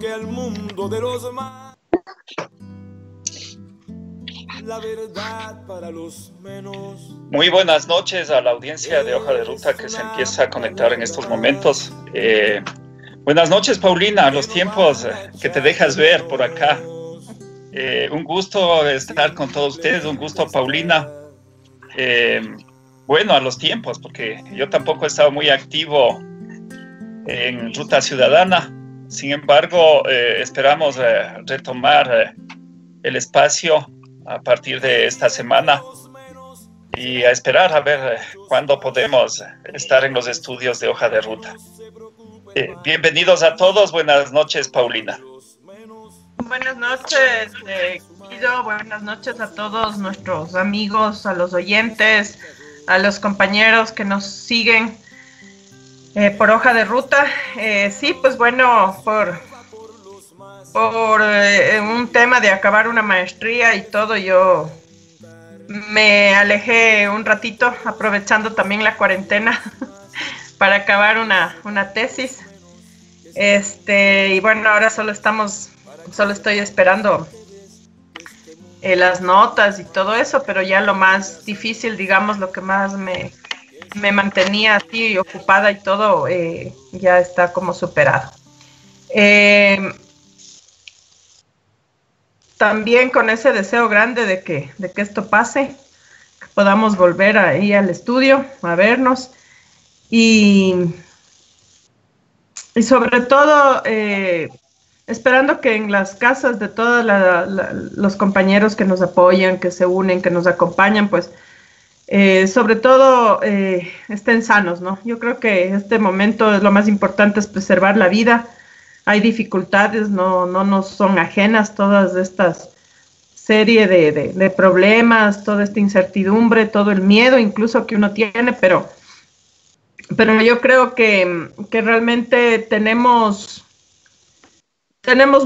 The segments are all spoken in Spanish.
que al mundo de los más. La verdad para los menos. Muy buenas noches a la audiencia de Hoja de Ruta que se empieza a conectar en estos momentos. Buenas noches, Paulina, a los tiempos que te dejas ver por acá. Un gusto estar con todos ustedes, un gusto, Paulina. Bueno, a los tiempos, porque yo tampoco he estado muy activo en Ruta Ciudadana. Sin embargo, esperamos retomar el espacio a partir de esta semana y a esperar a ver cuándo podemos estar en los estudios de Hoja de Ruta. Bienvenidos a todos. Buenas noches, Paulina. Buenas noches, Guido. Buenas noches a todos nuestros amigos, a los oyentes, a los compañeros que nos siguen por Hoja de Ruta. Sí, pues bueno, por un tema de acabar una maestría y todo, yo me alejé un ratito, aprovechando también la cuarentena para acabar una tesis. Y bueno, ahora solo estoy esperando las notas y todo eso, pero ya lo más difícil, digamos, lo que más me mantenía así ocupada y todo, ya está como superado. También con ese deseo grande de que esto pase, que podamos volver ahí al estudio, a vernos y sobre todo esperando que en las casas de todos los compañeros que nos apoyan, que se unen, que nos acompañan, pues sobre todo estén sanos, ¿no? Yo creo que este momento lo más importante es preservar la vida. Hay dificultades, no nos son ajenas todas estas serie de problemas, toda esta incertidumbre, todo el miedo incluso que uno tiene, pero yo creo que realmente tenemos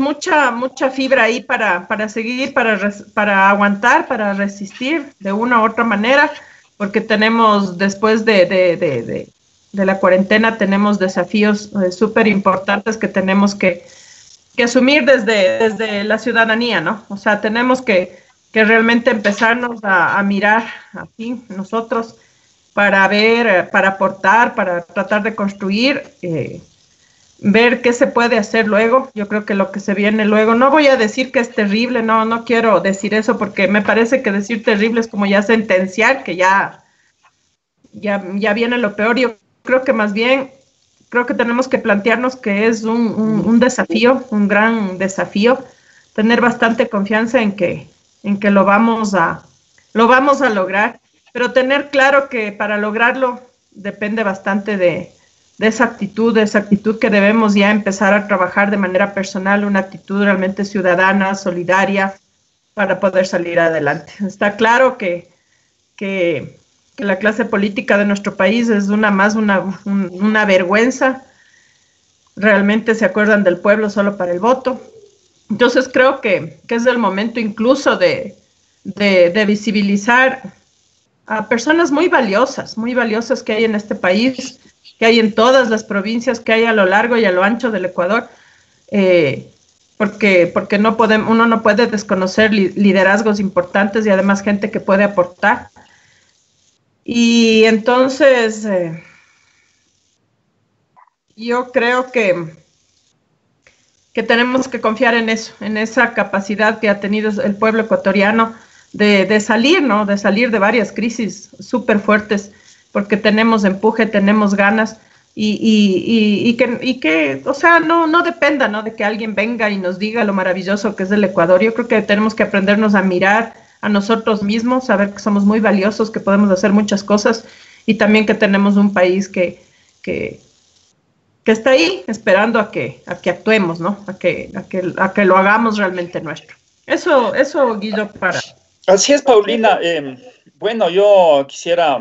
mucha fibra ahí para seguir, para aguantar, para resistir de una u otra manera, porque tenemos después de la cuarentena tenemos desafíos súper importantes que tenemos que asumir desde la ciudadanía, ¿no? O sea, tenemos que realmente empezarnos a mirar aquí nosotros para ver, para aportar, para tratar de construir, ver qué se puede hacer luego. Yo creo que lo que se viene luego, no voy a decir que es terrible, no quiero decir eso porque me parece que decir terrible es como ya sentenciar, que ya viene lo peor. Yo creo que más bien, creo que tenemos que plantearnos que es un desafío, un gran desafío, tener bastante confianza en que lo vamos a lograr, pero tener claro que para lograrlo depende bastante de esa actitud que debemos ya empezar a trabajar de manera personal, una actitud realmente ciudadana, solidaria, para poder salir adelante. Está claro que la clase política de nuestro país es una vergüenza. Realmente se acuerdan del pueblo solo para el voto. Entonces creo que es el momento incluso de visibilizar a personas muy valiosas que hay en este país, que hay en todas las provincias, que hay a lo largo y a lo ancho del Ecuador, porque uno no puede desconocer liderazgos importantes y además gente que puede aportar. Y entonces yo creo que tenemos que confiar en eso, en esa capacidad que ha tenido el pueblo ecuatoriano de salir, ¿no? De salir de varias crisis súper fuertes, porque tenemos empuje, tenemos ganas y que, o sea, no dependa, ¿no? De que alguien venga y nos diga lo maravilloso que es el Ecuador. Yo creo que tenemos que aprendernos a mirar a nosotros mismos, saber que somos muy valiosos, que podemos hacer muchas cosas y también que tenemos un país que está ahí esperando a que actuemos, ¿no? A que lo hagamos realmente nuestro. Eso, Guido, para... Así es, Paulina. Bueno, yo quisiera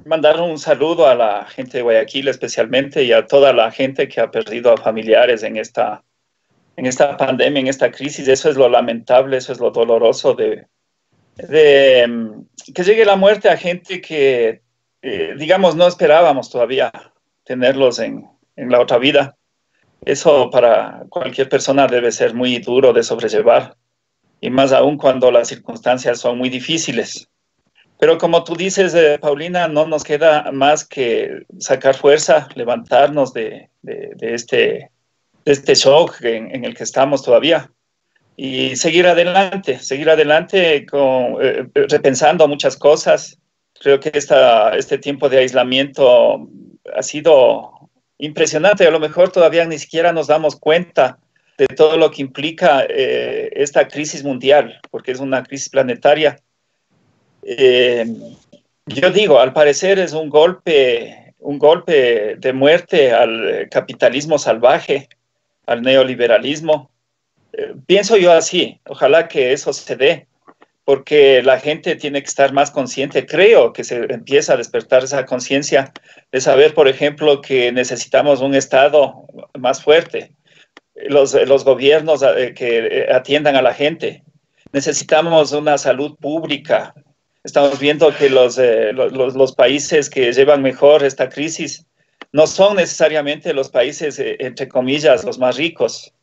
mandar un saludo a la gente de Guayaquil especialmente y a toda la gente que ha perdido a familiares en esta pandemia, en esta crisis. Eso es lo lamentable, eso es lo doloroso de que llegue la muerte a gente que, digamos, no esperábamos todavía tenerlos en la otra vida. Eso para cualquier persona debe ser muy duro de sobrellevar, y más aún cuando las circunstancias son muy difíciles. Pero como tú dices, Paulina, no nos queda más que sacar fuerza, levantarnos de este shock en el que estamos todavía y seguir adelante repensando muchas cosas. Creo que este tiempo de aislamiento ha sido impresionante. A lo mejor todavía ni siquiera nos damos cuenta de todo lo que implica esta crisis mundial, porque es una crisis planetaria. Yo digo, al parecer es un golpe de muerte al capitalismo salvaje, al neoliberalismo. Pienso yo así, ojalá que eso se dé, porque la gente tiene que estar más consciente. Creo que se empieza a despertar esa conciencia de saber, por ejemplo, que necesitamos un Estado más fuerte, los gobiernos que atiendan a la gente. Necesitamos una salud pública. Estamos viendo que los países que llevan mejor esta crisis no son necesariamente los países, entre comillas, los más ricos.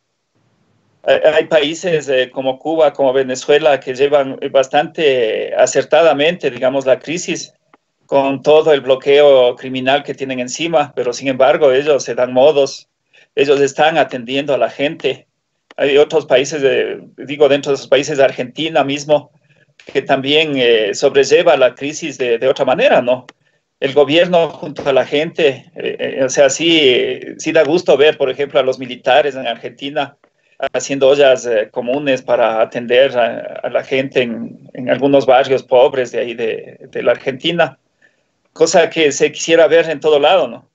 Hay países como Cuba, como Venezuela, que llevan bastante acertadamente, digamos, la crisis con todo el bloqueo criminal que tienen encima, pero sin embargo ellos se dan modos, ellos están atendiendo a la gente. Hay otros países, digo, dentro de esos países, Argentina mismo, que también sobrelleva la crisis de otra manera, ¿no? El gobierno junto a la gente, o sea, sí da gusto ver, por ejemplo, a los militares en Argentina haciendo ollas comunes para atender a la gente en algunos barrios pobres de ahí de la Argentina, cosa que se quisiera ver en todo lado, ¿no?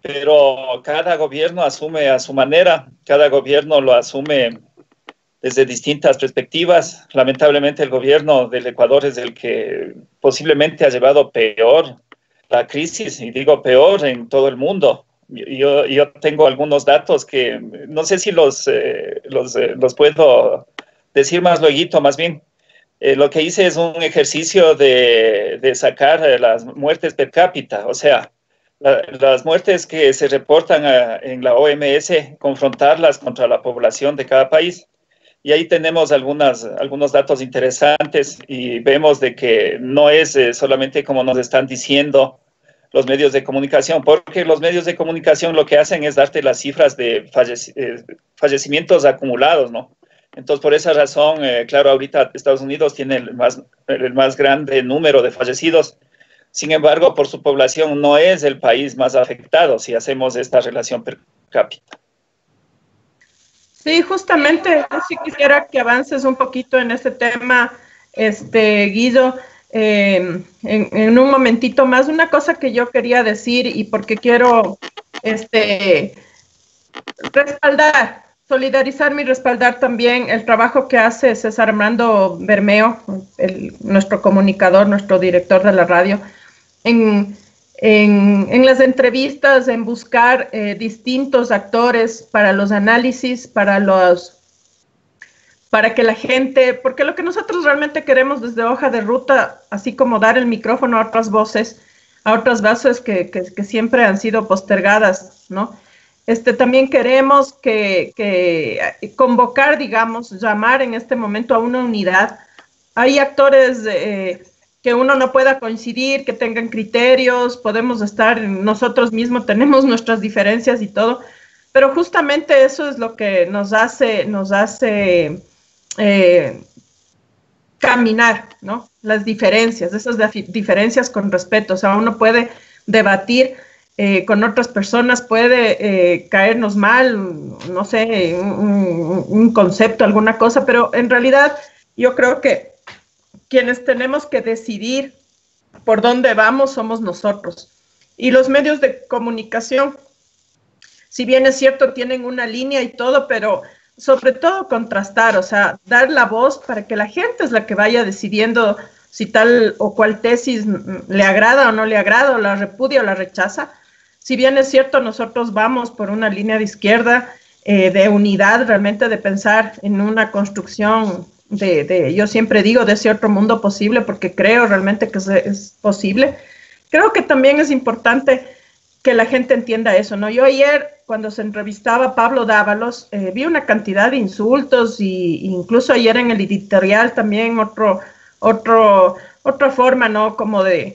Pero cada gobierno asume a su manera, cada gobierno lo asume desde distintas perspectivas. Lamentablemente el gobierno del Ecuador es el que posiblemente ha llevado peor la crisis, y digo peor en todo el mundo. Yo tengo algunos datos que no sé si los puedo decir más luego, más bien. Lo que hice es un ejercicio de sacar las muertes per cápita, o sea, las muertes que se reportan en la OMS, confrontarlas contra la población de cada país. Y ahí tenemos algunos datos interesantes y vemos de que no es solamente como nos están diciendo los medios de comunicación, porque los medios de comunicación lo que hacen es darte las cifras de fallecimientos acumulados, ¿no? Entonces, por esa razón, claro, ahorita Estados Unidos tiene el más grande número de fallecidos. Sin embargo, por su población no es el país más afectado si hacemos esta relación per cápita. Sí, justamente, yo sí quisiera que avances un poquito en este tema, Guido. En un momentito más, una cosa que yo quería decir y porque quiero solidarizarme y respaldar también el trabajo que hace César Armando Bermeo, nuestro comunicador, nuestro director de la radio, en las entrevistas, en buscar distintos actores para los análisis, para que la gente, porque lo que nosotros realmente queremos desde Hoja de Ruta, así como dar el micrófono a otras voces que siempre han sido postergadas, ¿no? También queremos que convocar, digamos, llamar en este momento a una unidad. Hay actores que uno no pueda coincidir, que tengan criterios, podemos estar, nosotros mismos tenemos nuestras diferencias y todo, pero justamente eso es lo que nos hace caminar, ¿no? Las diferencias, esas diferencias con respeto. O sea, uno puede debatir con otras personas, puede caernos mal, no sé, un concepto, alguna cosa, pero en realidad yo creo que quienes tenemos que decidir por dónde vamos somos nosotros. Y los medios de comunicación, si bien es cierto, tienen una línea y todo, pero sobre todo contrastar, o sea, dar la voz para que la gente es la que vaya decidiendo si tal o cual tesis le agrada o no le agrada, o la repudia o la rechaza. Si bien es cierto, nosotros vamos por una línea de izquierda, de unidad, realmente de pensar en una construcción yo siempre digo, de ese otro mundo posible, porque creo realmente que es posible. Creo que también es importante que la gente entienda eso, ¿no? Yo ayer, cuando se entrevistaba a Pablo Dávalos, vi una cantidad de insultos y incluso ayer en el editorial también otra forma, ¿no? Como de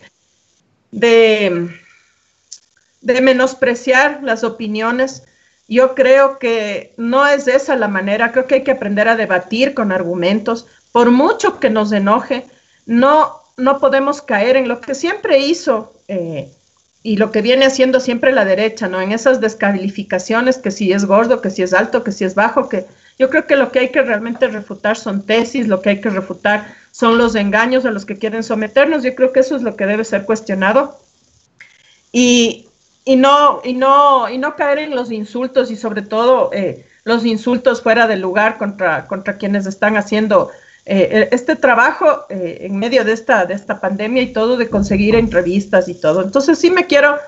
menospreciar las opiniones. Yo creo que no es esa la manera, creo que hay que aprender a debatir con argumentos, por mucho que nos enoje, no podemos caer en lo que siempre hizo y lo que viene haciendo siempre la derecha, ¿no? En esas descalificaciones, que si es gordo, que si es alto, que si es bajo, que yo creo que lo que hay que realmente refutar son tesis, lo que hay que refutar son los engaños a los que quieren someternos. Yo creo que eso es lo que debe ser cuestionado. Y no caer en los insultos y sobre todo los insultos fuera de lugar contra quienes están haciendo este trabajo en medio de esta pandemia y todo, de conseguir entrevistas y todo. Entonces sí me quiero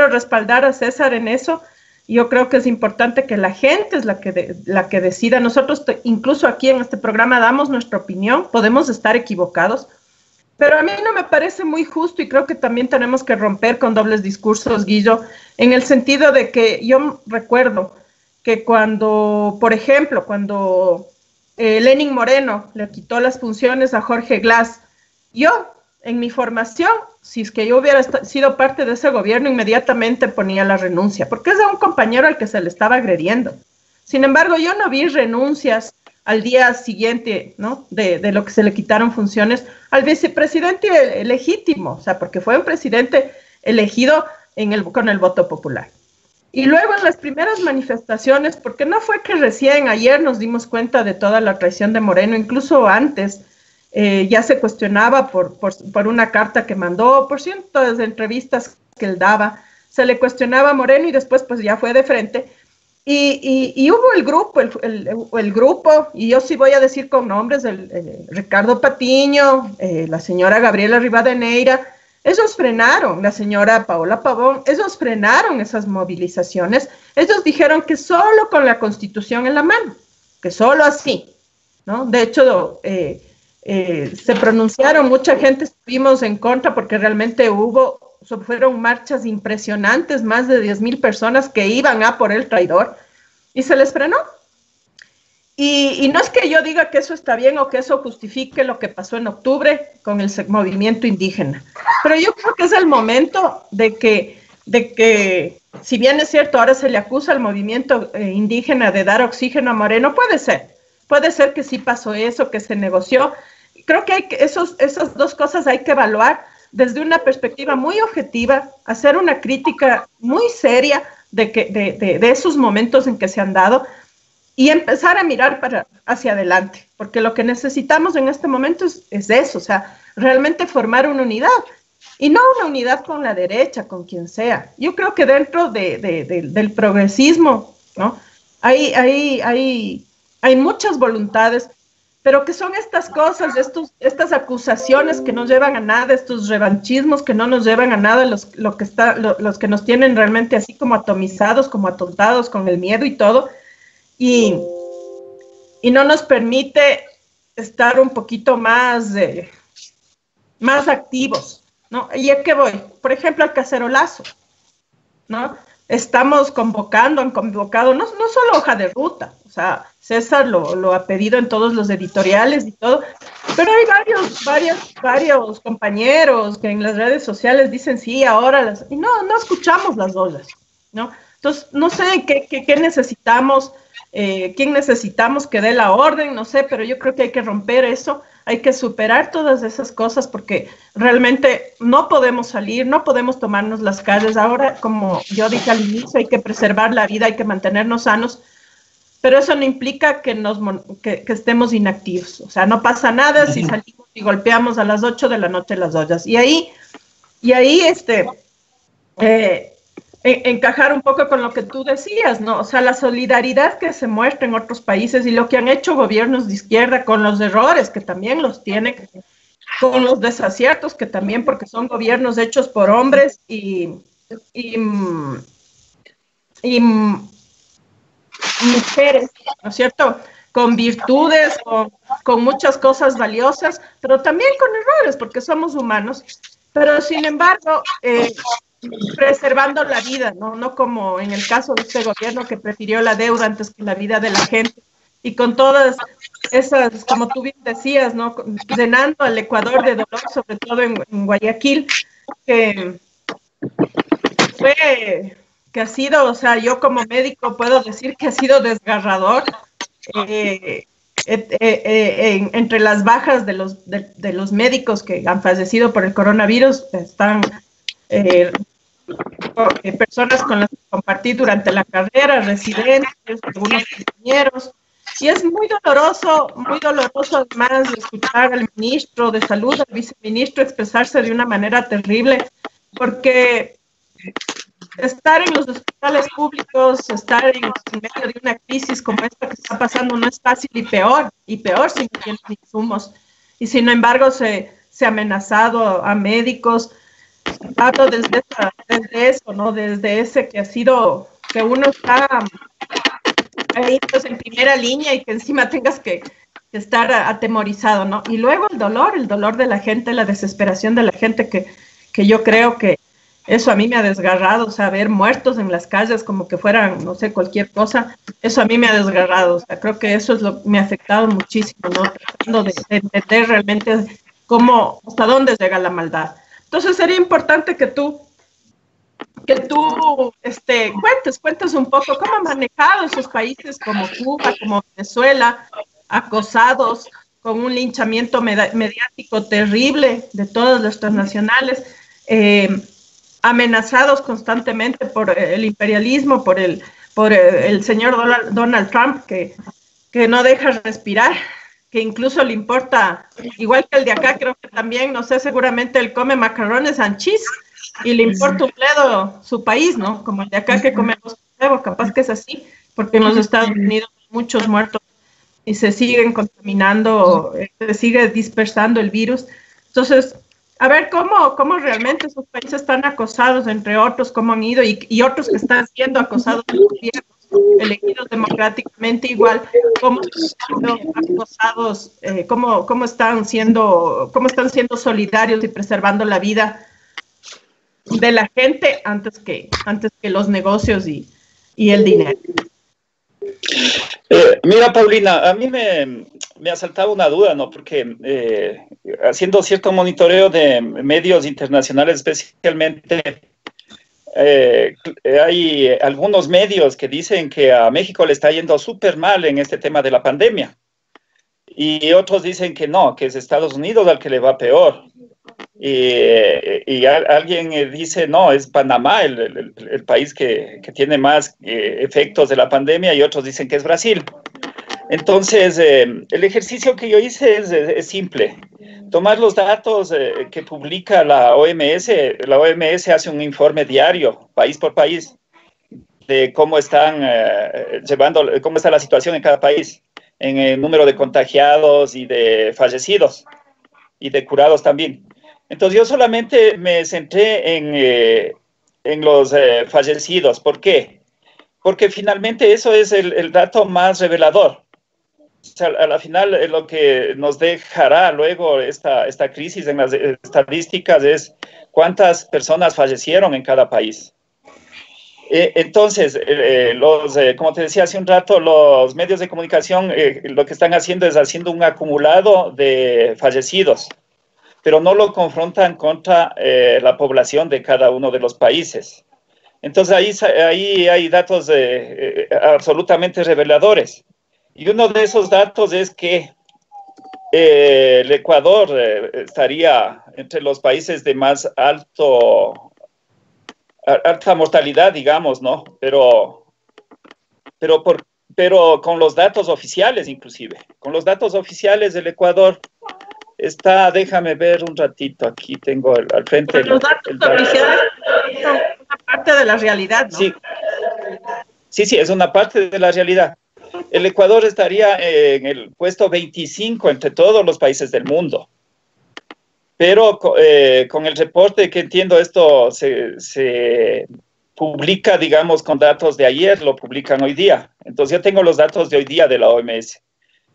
respaldar a César en eso. Yo creo que es importante que la gente es la que decida. Nosotros incluso aquí en este programa damos nuestra opinión, podemos estar equivocados, pero a mí no me parece muy justo y creo que también tenemos que romper con dobles discursos, Guillo, en el sentido de que yo recuerdo que cuando, por ejemplo, Lenín Moreno le quitó las funciones a Jorge Glass, yo, en mi formación, si es que yo hubiera sido parte de ese gobierno, inmediatamente ponía la renuncia, porque es de un compañero al que se le estaba agrediendo. Sin embargo, yo no vi renuncias al día siguiente, ¿no? De lo que se le quitaron funciones al vicepresidente legítimo, o sea, porque fue un presidente elegido con el voto popular. Y luego en las primeras manifestaciones, porque no fue que recién ayer nos dimos cuenta de toda la traición de Moreno, incluso antes ya se cuestionaba por una carta que mandó, por cientos de entrevistas que él daba, se le cuestionaba a Moreno y después pues ya fue de frente. Y hubo el grupo, y yo sí voy a decir con nombres, Ricardo Patiño, la señora Gabriela Rivadeneira, ellos frenaron, la señora Paola Pavón, ellos frenaron esas movilizaciones, ellos dijeron que solo con la Constitución en la mano, que solo así, ¿no? De hecho, se pronunciaron, mucha gente estuvimos en contra porque realmente fueron marchas impresionantes, más de 10,000 personas que iban a por el traidor y se les frenó. Y no es que yo diga que eso está bien o que eso justifique lo que pasó en octubre con el movimiento indígena, pero yo creo que es el momento de que si bien es cierto, ahora se le acusa al movimiento indígena de dar oxígeno a Moreno, puede ser que sí pasó eso, que se negoció. Creo que esas dos cosas hay que evaluar desde una perspectiva muy objetiva, hacer una crítica muy seria de esos momentos en que se han dado y empezar a mirar hacia adelante, porque lo que necesitamos en este momento es eso, o sea, realmente formar una unidad, y no una unidad con la derecha, con quien sea. Yo creo que dentro del progresismo, ¿no? Hay muchas voluntades, pero que son estas cosas, estas acusaciones que no llevan a nada, estos revanchismos que no nos llevan a nada, los que nos tienen realmente así como atomizados, como atontados con el miedo y todo, y no nos permite estar un poquito más activos, ¿no? ¿Y a qué voy? Por ejemplo, al cacerolazo, ¿no? Estamos han convocado, no solo hoja de ruta, o sea, César lo ha pedido en todos los editoriales y todo, pero hay varios compañeros que en las redes sociales dicen sí, ahora, y no escuchamos las ollas, ¿no? Entonces, no sé qué necesitamos, quién necesitamos que dé la orden, no sé, pero yo creo que hay que romper eso, hay que superar todas esas cosas porque realmente no podemos salir, no podemos tomarnos las calles. Ahora, como yo dije al inicio, hay que preservar la vida, hay que mantenernos sanos, pero eso no implica que estemos inactivos. O sea, no pasa nada si salimos y golpeamos a las 8 de la noche las ollas. Y ahí encajar un poco con lo que tú decías, ¿no? O sea, la solidaridad que se muestra en otros países y lo que han hecho gobiernos de izquierda con los errores que también los tienen, con los desaciertos que también, porque son gobiernos hechos por hombres y mujeres, ¿no es cierto? Con virtudes, con muchas cosas valiosas, pero también con errores, porque somos humanos. Pero sin embargo, preservando la vida, ¿no? No como en el caso de este gobierno que prefirió la deuda antes que la vida de la gente. Y con todas esas, como tú bien decías, ¿no? Llenando al Ecuador de dolor, sobre todo en Guayaquil, que fue, que ha sido, o sea, yo como médico puedo decir que ha sido desgarrador. Entre las bajas de los médicos que han fallecido por el coronavirus están personas con las que compartí durante la carrera, residentes, algunos compañeros. Y es muy doloroso además escuchar al ministro de Salud, al viceministro, expresarse de una manera terrible, porque estar en los hospitales públicos, estar en medio de una crisis como esta que está pasando no es fácil y peor si no tienen insumos. Y sin embargo se ha amenazado a médicos. Hablo desde eso, ¿no? Desde ese que ha sido, que uno está ahí pues en primera línea y que encima tengas que estar atemorizado, ¿no? Y luego el dolor de la gente, la desesperación de la gente que yo creo que eso a mí me ha desgarrado, o sea, ver muertos en las calles como que fueran, no sé, cualquier cosa, eso a mí me ha desgarrado, o sea, creo que eso es lo que me ha afectado muchísimo, ¿no? Tratando de entender realmente cómo, hasta dónde llega la maldad. Entonces sería importante que tú cuentes un poco cómo han manejado esos países como Cuba, como Venezuela, acosados con un linchamiento mediático terrible de todas las transnacionales, amenazados constantemente por el imperialismo, por el señor Donald Trump, que no deja respirar, que incluso le importa, igual que el de acá, creo que también, no sé, seguramente él come macarrones and cheese y le importa un bledo su país, ¿no? Como el de acá que comemos huevo, capaz que es así, porque en los Estados Unidos hay muchos muertos y se siguen contaminando, se sigue dispersando el virus. Entonces, a ver cómo realmente esos países están acosados, entre otros, cómo han ido, y otros que están siendo acosados por gobiernos elegidos democráticamente igual, cómo están siendo acosados, cómo están siendo solidarios y preservando la vida de la gente antes que los negocios y el dinero. Mira, Paulina, a mí me ha saltado una duda, ¿no? Porque haciendo cierto monitoreo de medios internacionales, especialmente, hay algunos medios que dicen que a México le está yendo súper mal en este tema de la pandemia. Y otros dicen que no, que es Estados Unidos al que le va peor. Y alguien dice, no, es Panamá el país que tiene más efectos de la pandemia, y otros dicen que es Brasil. Entonces, el ejercicio que yo hice es simple. Tomar los datos que publica la OMS. La OMS hace un informe diario, país por país, de cómo están cómo está la situación en cada país, en el número de contagiados y de fallecidos, y de curados también. Entonces, yo solamente me centré en los fallecidos. ¿Por qué? Porque finalmente eso es el dato más revelador. O sea, a la final, lo que nos dejará luego esta crisis en las estadísticas es cuántas personas fallecieron en cada país. Entonces, como te decía hace un rato, los medios de comunicación lo que están haciendo es haciendo un acumulado de fallecidos, pero no lo confrontan contra la población de cada uno de los países. Entonces ahí hay datos absolutamente reveladores. Y uno de esos datos es que el Ecuador estaría entre los países de más alta mortalidad, digamos, ¿no? Pero con los datos oficiales, inclusive. Con los datos oficiales del Ecuador está, déjame ver un ratito, aquí tengo al frente. Pero los datos oficiales son una parte de la realidad, ¿no? Sí, es una parte de la realidad. El Ecuador estaría en el puesto 25 entre todos los países del mundo. Pero con el reporte que entiendo, esto se publica, digamos, con datos de ayer, lo publican hoy día. Entonces yo tengo los datos de hoy día de la OMS.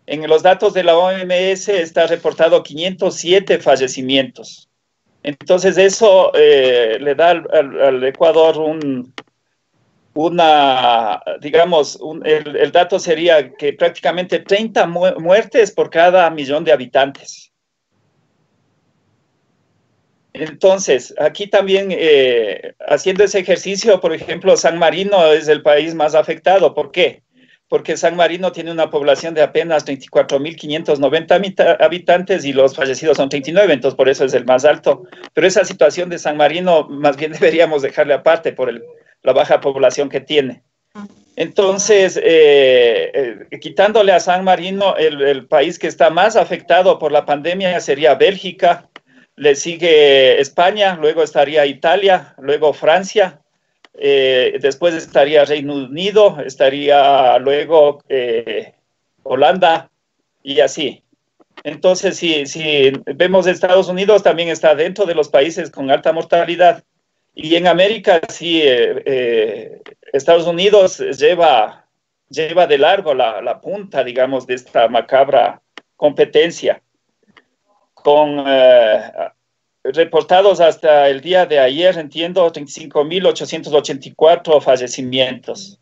En los datos de la OMS está reportado 507 fallecimientos Entonces eso le da al Ecuador el dato sería que prácticamente 30 muertes por cada millón de habitantes. Entonces, aquí también, haciendo ese ejercicio, por ejemplo, San Marino es el país más afectado. ¿Por qué? Porque San Marino tiene una población de apenas 34.590 habitantes y los fallecidos son 39, entonces por eso es el más alto. Pero esa situación de San Marino más bien deberíamos dejarle aparte por la baja población que tiene. Entonces, quitándole a San Marino, el país que está más afectado por la pandemia sería Bélgica, le sigue España, luego estaría Italia, luego Francia, después estaría Reino Unido, estaría luego Holanda y así. Entonces, si vemos Estados Unidos, también está dentro de los países con alta mortalidad. Y en América, sí, Estados Unidos lleva de largo la punta, digamos, de esta macabra competencia, con reportados hasta el día de ayer, entiendo, 35.884 fallecimientos.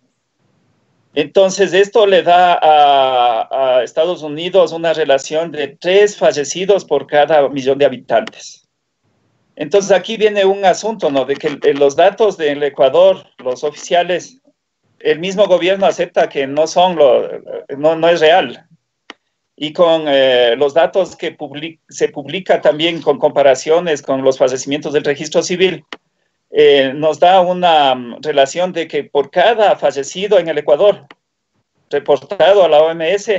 Entonces, esto le da a Estados Unidos una relación de 3 fallecidos por cada millón de habitantes. Entonces, aquí viene un asunto, ¿no? De que los datos del Ecuador, los oficiales, el mismo gobierno acepta que no es real. Y con los datos que se publica también con comparaciones con los fallecimientos del registro civil, nos da una relación de que por cada fallecido en el Ecuador, reportado a la OMS,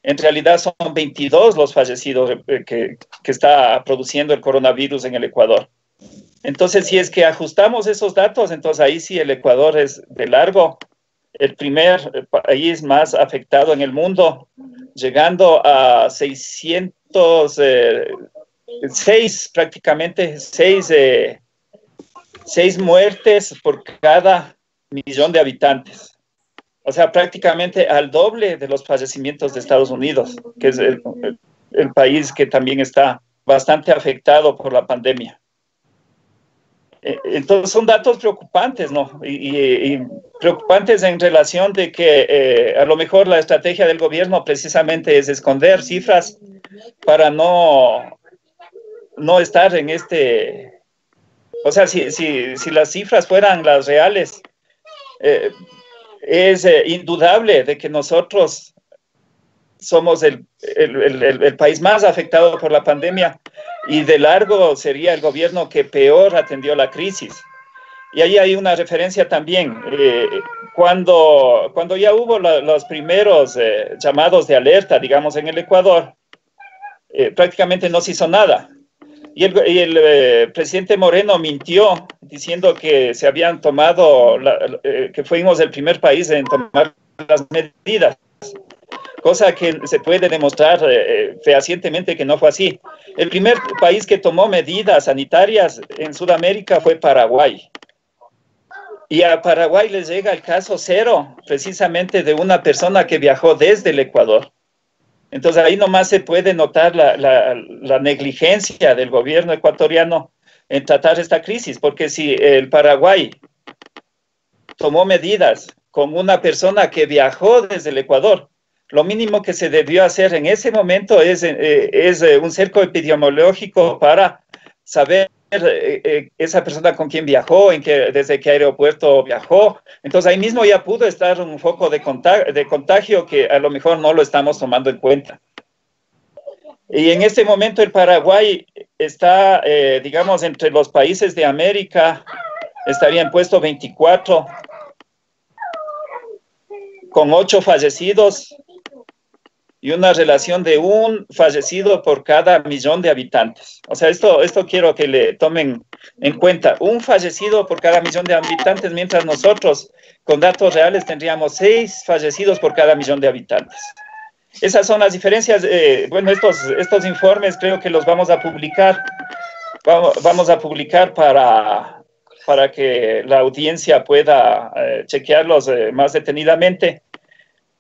en realidad son 22 los fallecidos que está produciendo el coronavirus en el Ecuador. Entonces, si es que ajustamos esos datos, entonces ahí sí el Ecuador es de largo el primer país más afectado en el mundo, llegando a 606, prácticamente 6 muertes por cada millón de habitantes. O sea, prácticamente al doble de los fallecimientos de Estados Unidos, que es el país que también está bastante afectado por la pandemia. Entonces son datos preocupantes, ¿no? Y preocupantes en relación de que a lo mejor la estrategia del gobierno precisamente es esconder cifras para no estar en este... O sea, si las cifras fueran las reales, es indudable de que nosotros somos el país más afectado por la pandemia y de largo sería el gobierno que peor atendió la crisis. Y ahí hay una referencia también. Cuando ya hubo los primeros llamados de alerta, digamos, en el Ecuador, prácticamente no se hizo nada. Y el presidente Moreno mintió diciendo que se habían tomado, que fuimos el primer país en tomar las medidas, cosa que se puede demostrar fehacientemente que no fue así. El primer país que tomó medidas sanitarias en Sudamérica fue Paraguay. Y a Paraguay les llega el caso cero, precisamente de una persona que viajó desde el Ecuador. Entonces ahí nomás se puede notar la negligencia del gobierno ecuatoriano en tratar esta crisis, porque si el Paraguay tomó medidas con una persona que viajó desde el Ecuador, lo mínimo que se debió hacer en ese momento es un cerco epidemiológico para saber esa persona con quién viajó, desde qué aeropuerto viajó. Entonces ahí mismo ya pudo estar un foco de contagio que a lo mejor no lo estamos tomando en cuenta. Y en este momento el Paraguay está, digamos, entre los países de América, estaría en puesto 24, con 8 fallecidos y una relación de 1 fallecido por cada millón de habitantes. O sea, esto quiero que le tomen en cuenta. 1 fallecido por cada millón de habitantes, mientras nosotros, con datos reales, tendríamos 6 fallecidos por cada millón de habitantes. Esas son las diferencias. Bueno, estos informes creo que los vamos a publicar. Vamos a publicar para que la audiencia pueda chequearlos más detenidamente.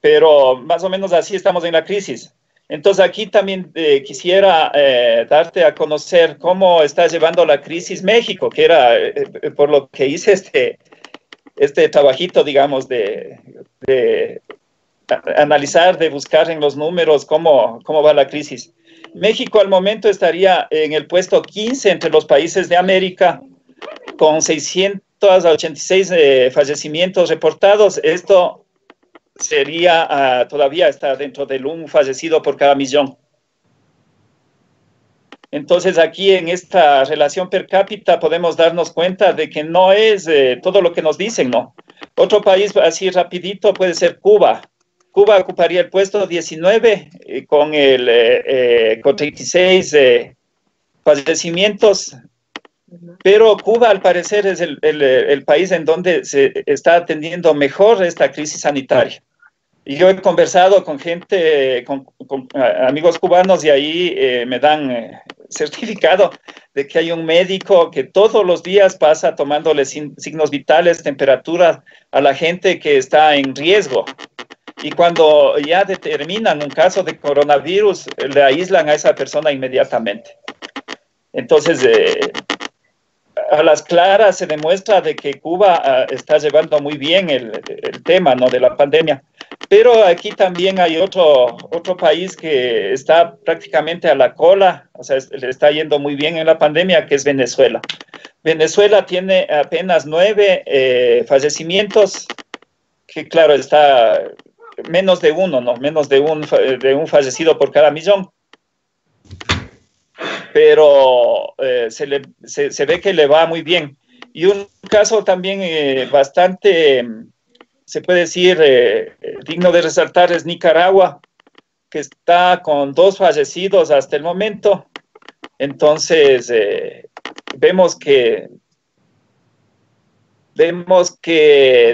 Pero más o menos así estamos en la crisis. Entonces aquí también quisiera darte a conocer cómo está llevando la crisis México, que era por lo que hice este trabajito, digamos, de analizar, de buscar en los números cómo va la crisis. México al momento estaría en el puesto 15 entre los países de América, con 686 fallecimientos reportados. Esto sería, todavía está dentro del un fallecido por cada millón. Entonces aquí en esta relación per cápita podemos darnos cuenta de que no es todo lo que nos dicen, ¿no? Otro país así rapidito puede ser Cuba. Cuba ocuparía el puesto 19 con 36 fallecimientos, pero Cuba al parecer es el país en donde se está atendiendo mejor esta crisis sanitaria. Y yo he conversado con gente, con amigos cubanos, y ahí me dan certificado de que hay un médico que todos los días pasa tomándole signos vitales, temperatura a la gente que está en riesgo. Y cuando ya determinan un caso de coronavirus, le aíslan a esa persona inmediatamente. Entonces, a las claras se demuestra de que Cuba está llevando muy bien el tema, ¿no?, de la pandemia. Pero aquí también hay otro país que está prácticamente a la cola, o sea, le está yendo muy bien en la pandemia, que es Venezuela. Venezuela tiene apenas 9 fallecimientos, que claro, está menos de uno, ¿no? Menos de un fallecido por cada millón. Pero se ve que le va muy bien. Y un caso también bastante, se puede decir, digno de resaltar es Nicaragua, que está con 2 fallecidos hasta el momento. Entonces, vemos que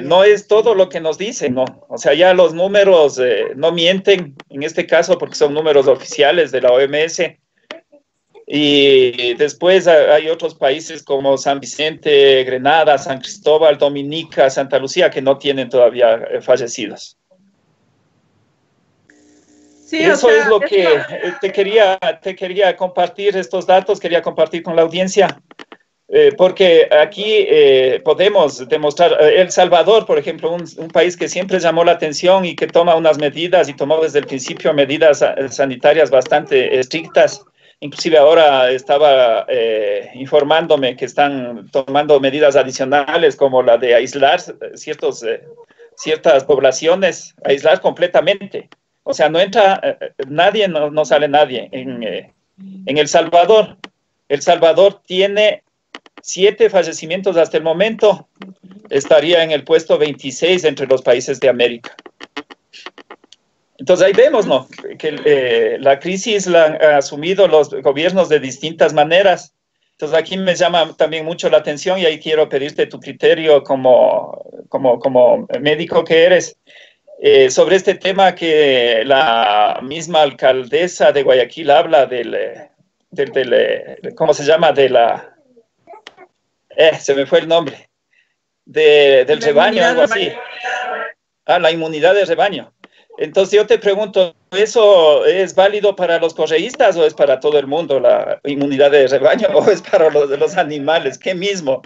no es todo lo que nos dicen, ¿no? O sea, ya los números no mienten, en este caso, porque son números oficiales de la OMS. Y después hay otros países como San Vicente, Grenada, San Cristóbal, Dominica, Santa Lucía, que no tienen todavía fallecidos. Sí, eso es lo que te quería compartir, estos datos, quería compartir con la audiencia, porque aquí podemos demostrar, El Salvador, por ejemplo, un país que siempre llamó la atención y que toma unas medidas, y tomó desde el principio medidas sanitarias bastante estrictas. Inclusive ahora estaba informándome que están tomando medidas adicionales como la de aislar ciertas poblaciones, aislar completamente. O sea, no entra nadie, no sale nadie. En El Salvador, El Salvador tiene 7 fallecimientos hasta el momento. Estaría en el puesto 26 entre los países de América. Entonces ahí vemos, ¿no?, que la crisis la han asumido los gobiernos de distintas maneras. Entonces aquí me llama también mucho la atención, y ahí quiero pedirte tu criterio como médico que eres, sobre este tema que la misma alcaldesa de Guayaquil habla ¿cómo se llama? Se me fue el nombre, del rebaño, algo así. La inmunidad de rebaño. Entonces yo te pregunto, ¿eso es válido para los correístas o es para todo el mundo, la inmunidad de rebaño, o es para los animales? ¿Qué mismo?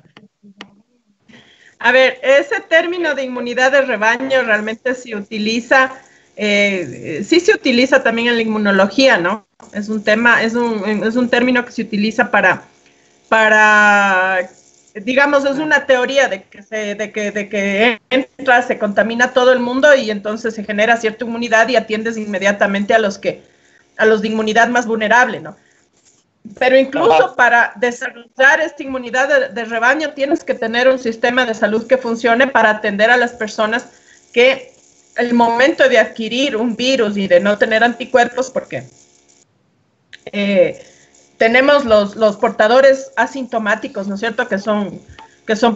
A ver, ese término de inmunidad de rebaño realmente se utiliza, sí se utiliza también en la inmunología, ¿no? Es un término que se utiliza para digamos, es una teoría de que entra, se contamina todo el mundo y entonces se genera cierta inmunidad y atiendes inmediatamente a los de inmunidad más vulnerable, ¿no? Pero incluso para desarrollar esta inmunidad de rebaño tienes que tener un sistema de salud que funcione para atender a las personas que el momento de adquirir un virus y de no tener anticuerpos, porque tenemos los portadores asintomáticos, ¿no es cierto?, que son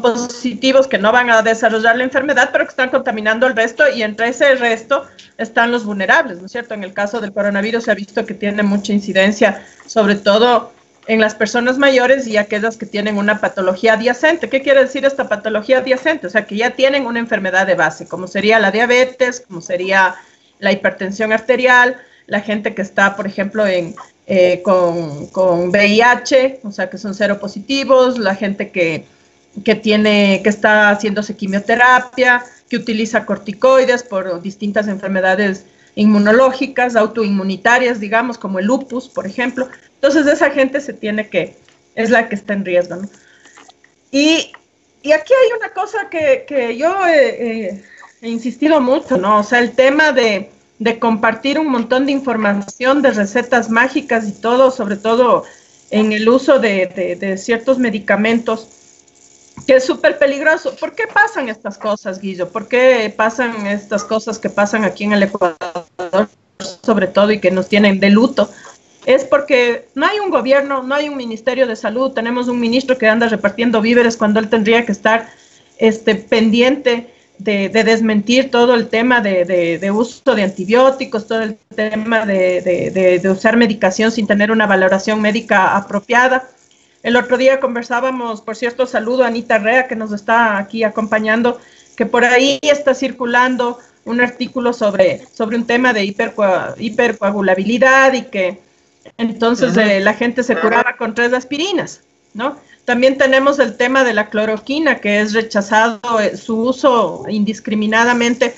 positivos, que no van a desarrollar la enfermedad, pero que están contaminando al resto, y entre ese resto están los vulnerables, ¿no es cierto? En el caso del coronavirus se ha visto que tiene mucha incidencia, sobre todo en las personas mayores y aquellas que tienen una patología adyacente. ¿Qué quiere decir esta patología adyacente? O sea, que ya tienen una enfermedad de base, como sería la diabetes, como sería la hipertensión arterial, la gente que está, por ejemplo, con VIH, o sea, que son seropositivos, la gente que está haciéndose quimioterapia, que utiliza corticoides por distintas enfermedades inmunológicas, autoinmunitarias, digamos, como el lupus, por ejemplo. Entonces, esa gente es la que está en riesgo, ¿no? Y aquí hay una cosa que yo he insistido mucho, ¿no? O sea, el tema de compartir un montón de información, de recetas mágicas y todo, sobre todo en el uso de ciertos medicamentos, que es súper peligroso. ¿Por qué pasan estas cosas, Guillo? ¿Por qué pasan estas cosas que pasan aquí en el Ecuador, sobre todo, y que nos tienen de luto? Es porque no hay un gobierno, no hay un ministerio de salud, tenemos un ministro que anda repartiendo víveres cuando él tendría que estar pendiente de desmentir todo el tema de uso de antibióticos, todo el tema de usar medicación sin tener una valoración médica apropiada. El otro día conversábamos, por cierto, saludo a Anita Rea, que nos está aquí acompañando, que por ahí está circulando un artículo sobre un tema de hipercoagulabilidad y que entonces la gente se curaba con 3 aspirinas, ¿no? También tenemos el tema de la cloroquina, que es rechazado su uso indiscriminadamente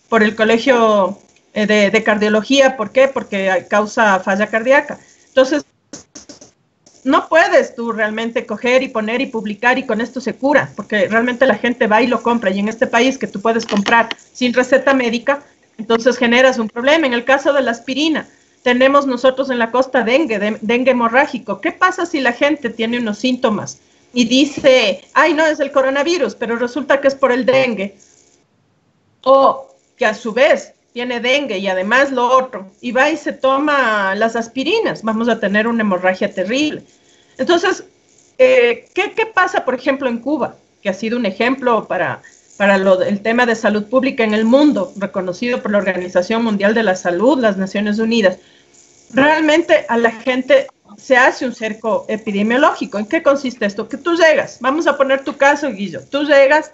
por el Colegio de Cardiología. ¿Por qué? Porque causa falla cardíaca. Entonces, no puedes tú realmente coger y poner y publicar y con esto se cura, porque realmente la gente va y lo compra. Y en este país que tú puedes comprar sin receta médica, entonces generas un problema. En el caso de la aspirina, tenemos nosotros en la costa dengue hemorrágico. ¿Qué pasa si la gente tiene unos síntomas y dice, ay, no, es el coronavirus, pero resulta que es por el dengue? O que a su vez tiene dengue y además lo otro, y va y se toma las aspirinas, vamos a tener una hemorragia terrible. Entonces, ¿qué pasa, por ejemplo, en Cuba, que ha sido un ejemplo para el tema de salud pública en el mundo, reconocido por la Organización Mundial de la Salud, las Naciones Unidas? Realmente a la gente se hace un cerco epidemiológico. ¿En qué consiste esto? Que tú llegas, vamos a poner tu caso, Guillo, tú llegas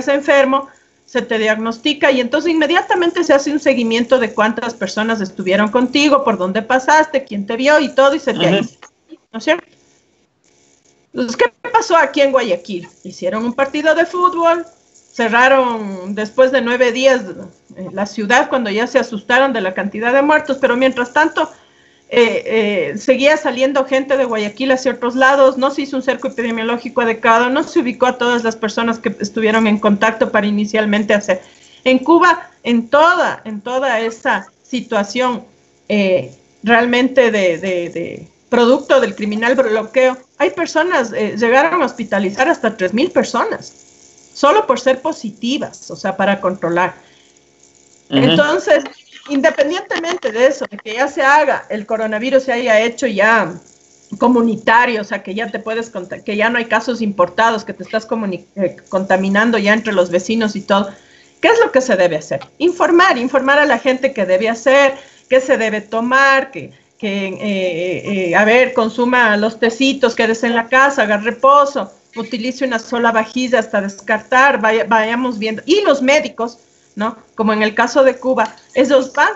enfermo, se te diagnostica y entonces inmediatamente se hace un seguimiento de cuántas personas estuvieron contigo, por dónde pasaste, quién te vio y todo, y se te aísla, ¿no es cierto? Entonces, ¿qué pasó aquí en Guayaquil? Hicieron un partido de fútbol, cerraron después de 9 días la ciudad cuando ya se asustaron de la cantidad de muertos, pero mientras tanto seguía saliendo gente de Guayaquil hacia otros lados, no se hizo un cerco epidemiológico adecuado, no se ubicó a todas las personas que estuvieron en contacto para inicialmente hacer. En Cuba, en toda esa situación realmente de producto del criminal bloqueo, hay personas, llegaron a hospitalizar hasta 3,000 personas, solo por ser positivas, o sea, para controlar. Entonces, independientemente de eso, de que ya se haga, el coronavirus se haya hecho ya comunitario, o sea, que ya te puedes que ya no hay casos importados, que te estás contaminando ya entre los vecinos y todo, ¿qué es lo que se debe hacer? Informar a la gente qué debe hacer, qué se debe tomar, consuma los tecitos, quédese en la casa, haga reposo, utilice una sola vajilla hasta descartar, vayamos viendo. Y los médicos, ¿no? Como en el caso de Cuba, ellos van.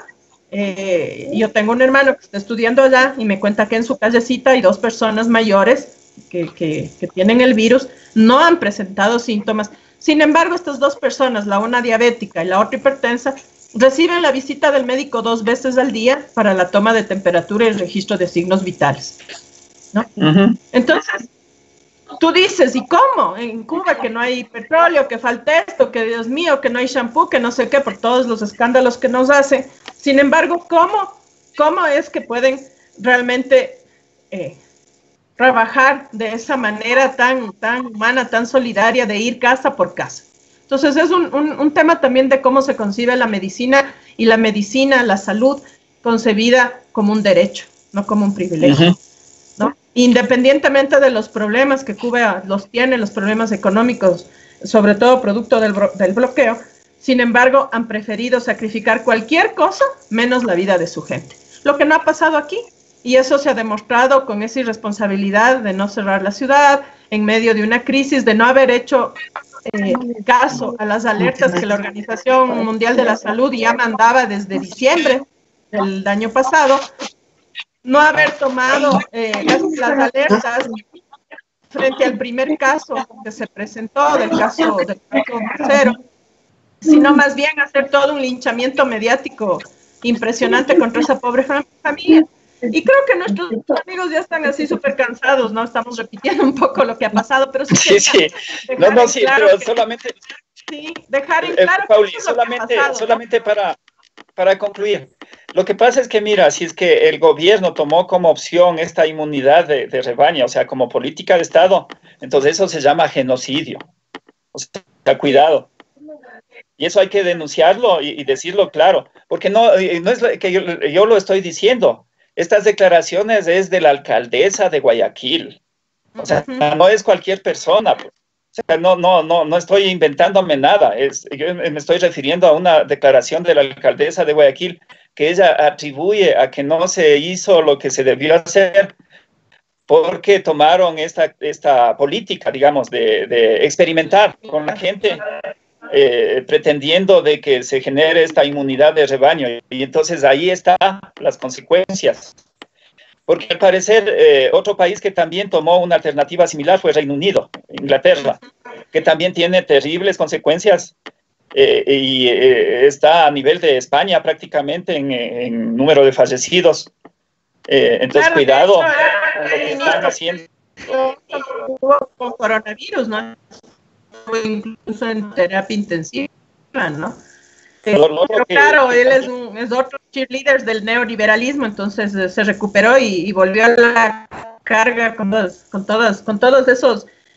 Yo tengo un hermano que está estudiando allá y me cuenta que en su callecita hay 2 personas mayores que tienen el virus, no han presentado síntomas. Sin embargo, estas 2 personas, la una diabética y la otra hipertensa, reciben la visita del médico 2 veces al día para la toma de temperatura y el registro de signos vitales, ¿no? Entonces, tú dices, ¿y cómo? En Cuba que no hay petróleo, que falta esto, que Dios mío, que no hay shampoo, que no sé qué, por todos los escándalos que nos hacen. Sin embargo, ¿cómo es que pueden realmente trabajar de esa manera tan humana, tan solidaria, de ir casa por casa? Entonces, es un tema también de cómo se concibe la medicina, y la medicina, la salud, concebida como un derecho, no como un privilegio. ¿No? Independientemente de los problemas que Cuba los tiene, los problemas económicos, sobre todo producto del bloqueo, sin embargo, han preferido sacrificar cualquier cosa menos la vida de su gente. Lo que no ha pasado aquí, y eso se ha demostrado con esa irresponsabilidad de no cerrar la ciudad, en medio de una crisis, de no haber hecho caso a las alertas que la Organización Mundial de la Salud ya mandaba desde diciembre, del año pasado, no haber tomado las alertas frente al primer caso que se presentó, del caso cero, sino más bien hacer todo un linchamiento mediático impresionante contra esa pobre familia. Y creo que nuestros amigos ya están así súper cansados, ¿no? Estamos repitiendo un poco lo que ha pasado, pero sí. Sí. No, sí, claro, pero solamente... Sí, dejar en claro Pauli, que solamente para concluir. Lo que pasa es que, mira, si es que el gobierno tomó como opción esta inmunidad de rebaño, o sea, como política de Estado, entonces eso se llama genocidio. O sea, cuidado. Y eso hay que denunciarlo y decirlo claro, porque no es que yo lo estoy diciendo. Estas declaraciones es de la alcaldesa de Guayaquil. O sea, no es cualquier persona. Pues. O sea, no estoy inventándome nada. Yo me estoy refiriendo a una declaración de la alcaldesa de Guayaquil que ella atribuye a que no se hizo lo que se debió hacer porque tomaron esta política, digamos, de experimentar con la gente, pretendiendo de que se genere esta inmunidad de rebaño. Y entonces ahí están las consecuencias. Porque al parecer otro país que también tomó una alternativa similar fue Reino Unido, Inglaterra, que también tiene terribles consecuencias y está a nivel de España prácticamente en número de fallecidos. Entonces, claro, cuidado con lo que están haciendo. Con coronavirus, ¿no? Incluso en terapia intensiva, ¿no? Pero claro, él es otro cheerleader del neoliberalismo, entonces se recuperó y volvió a la carga con todos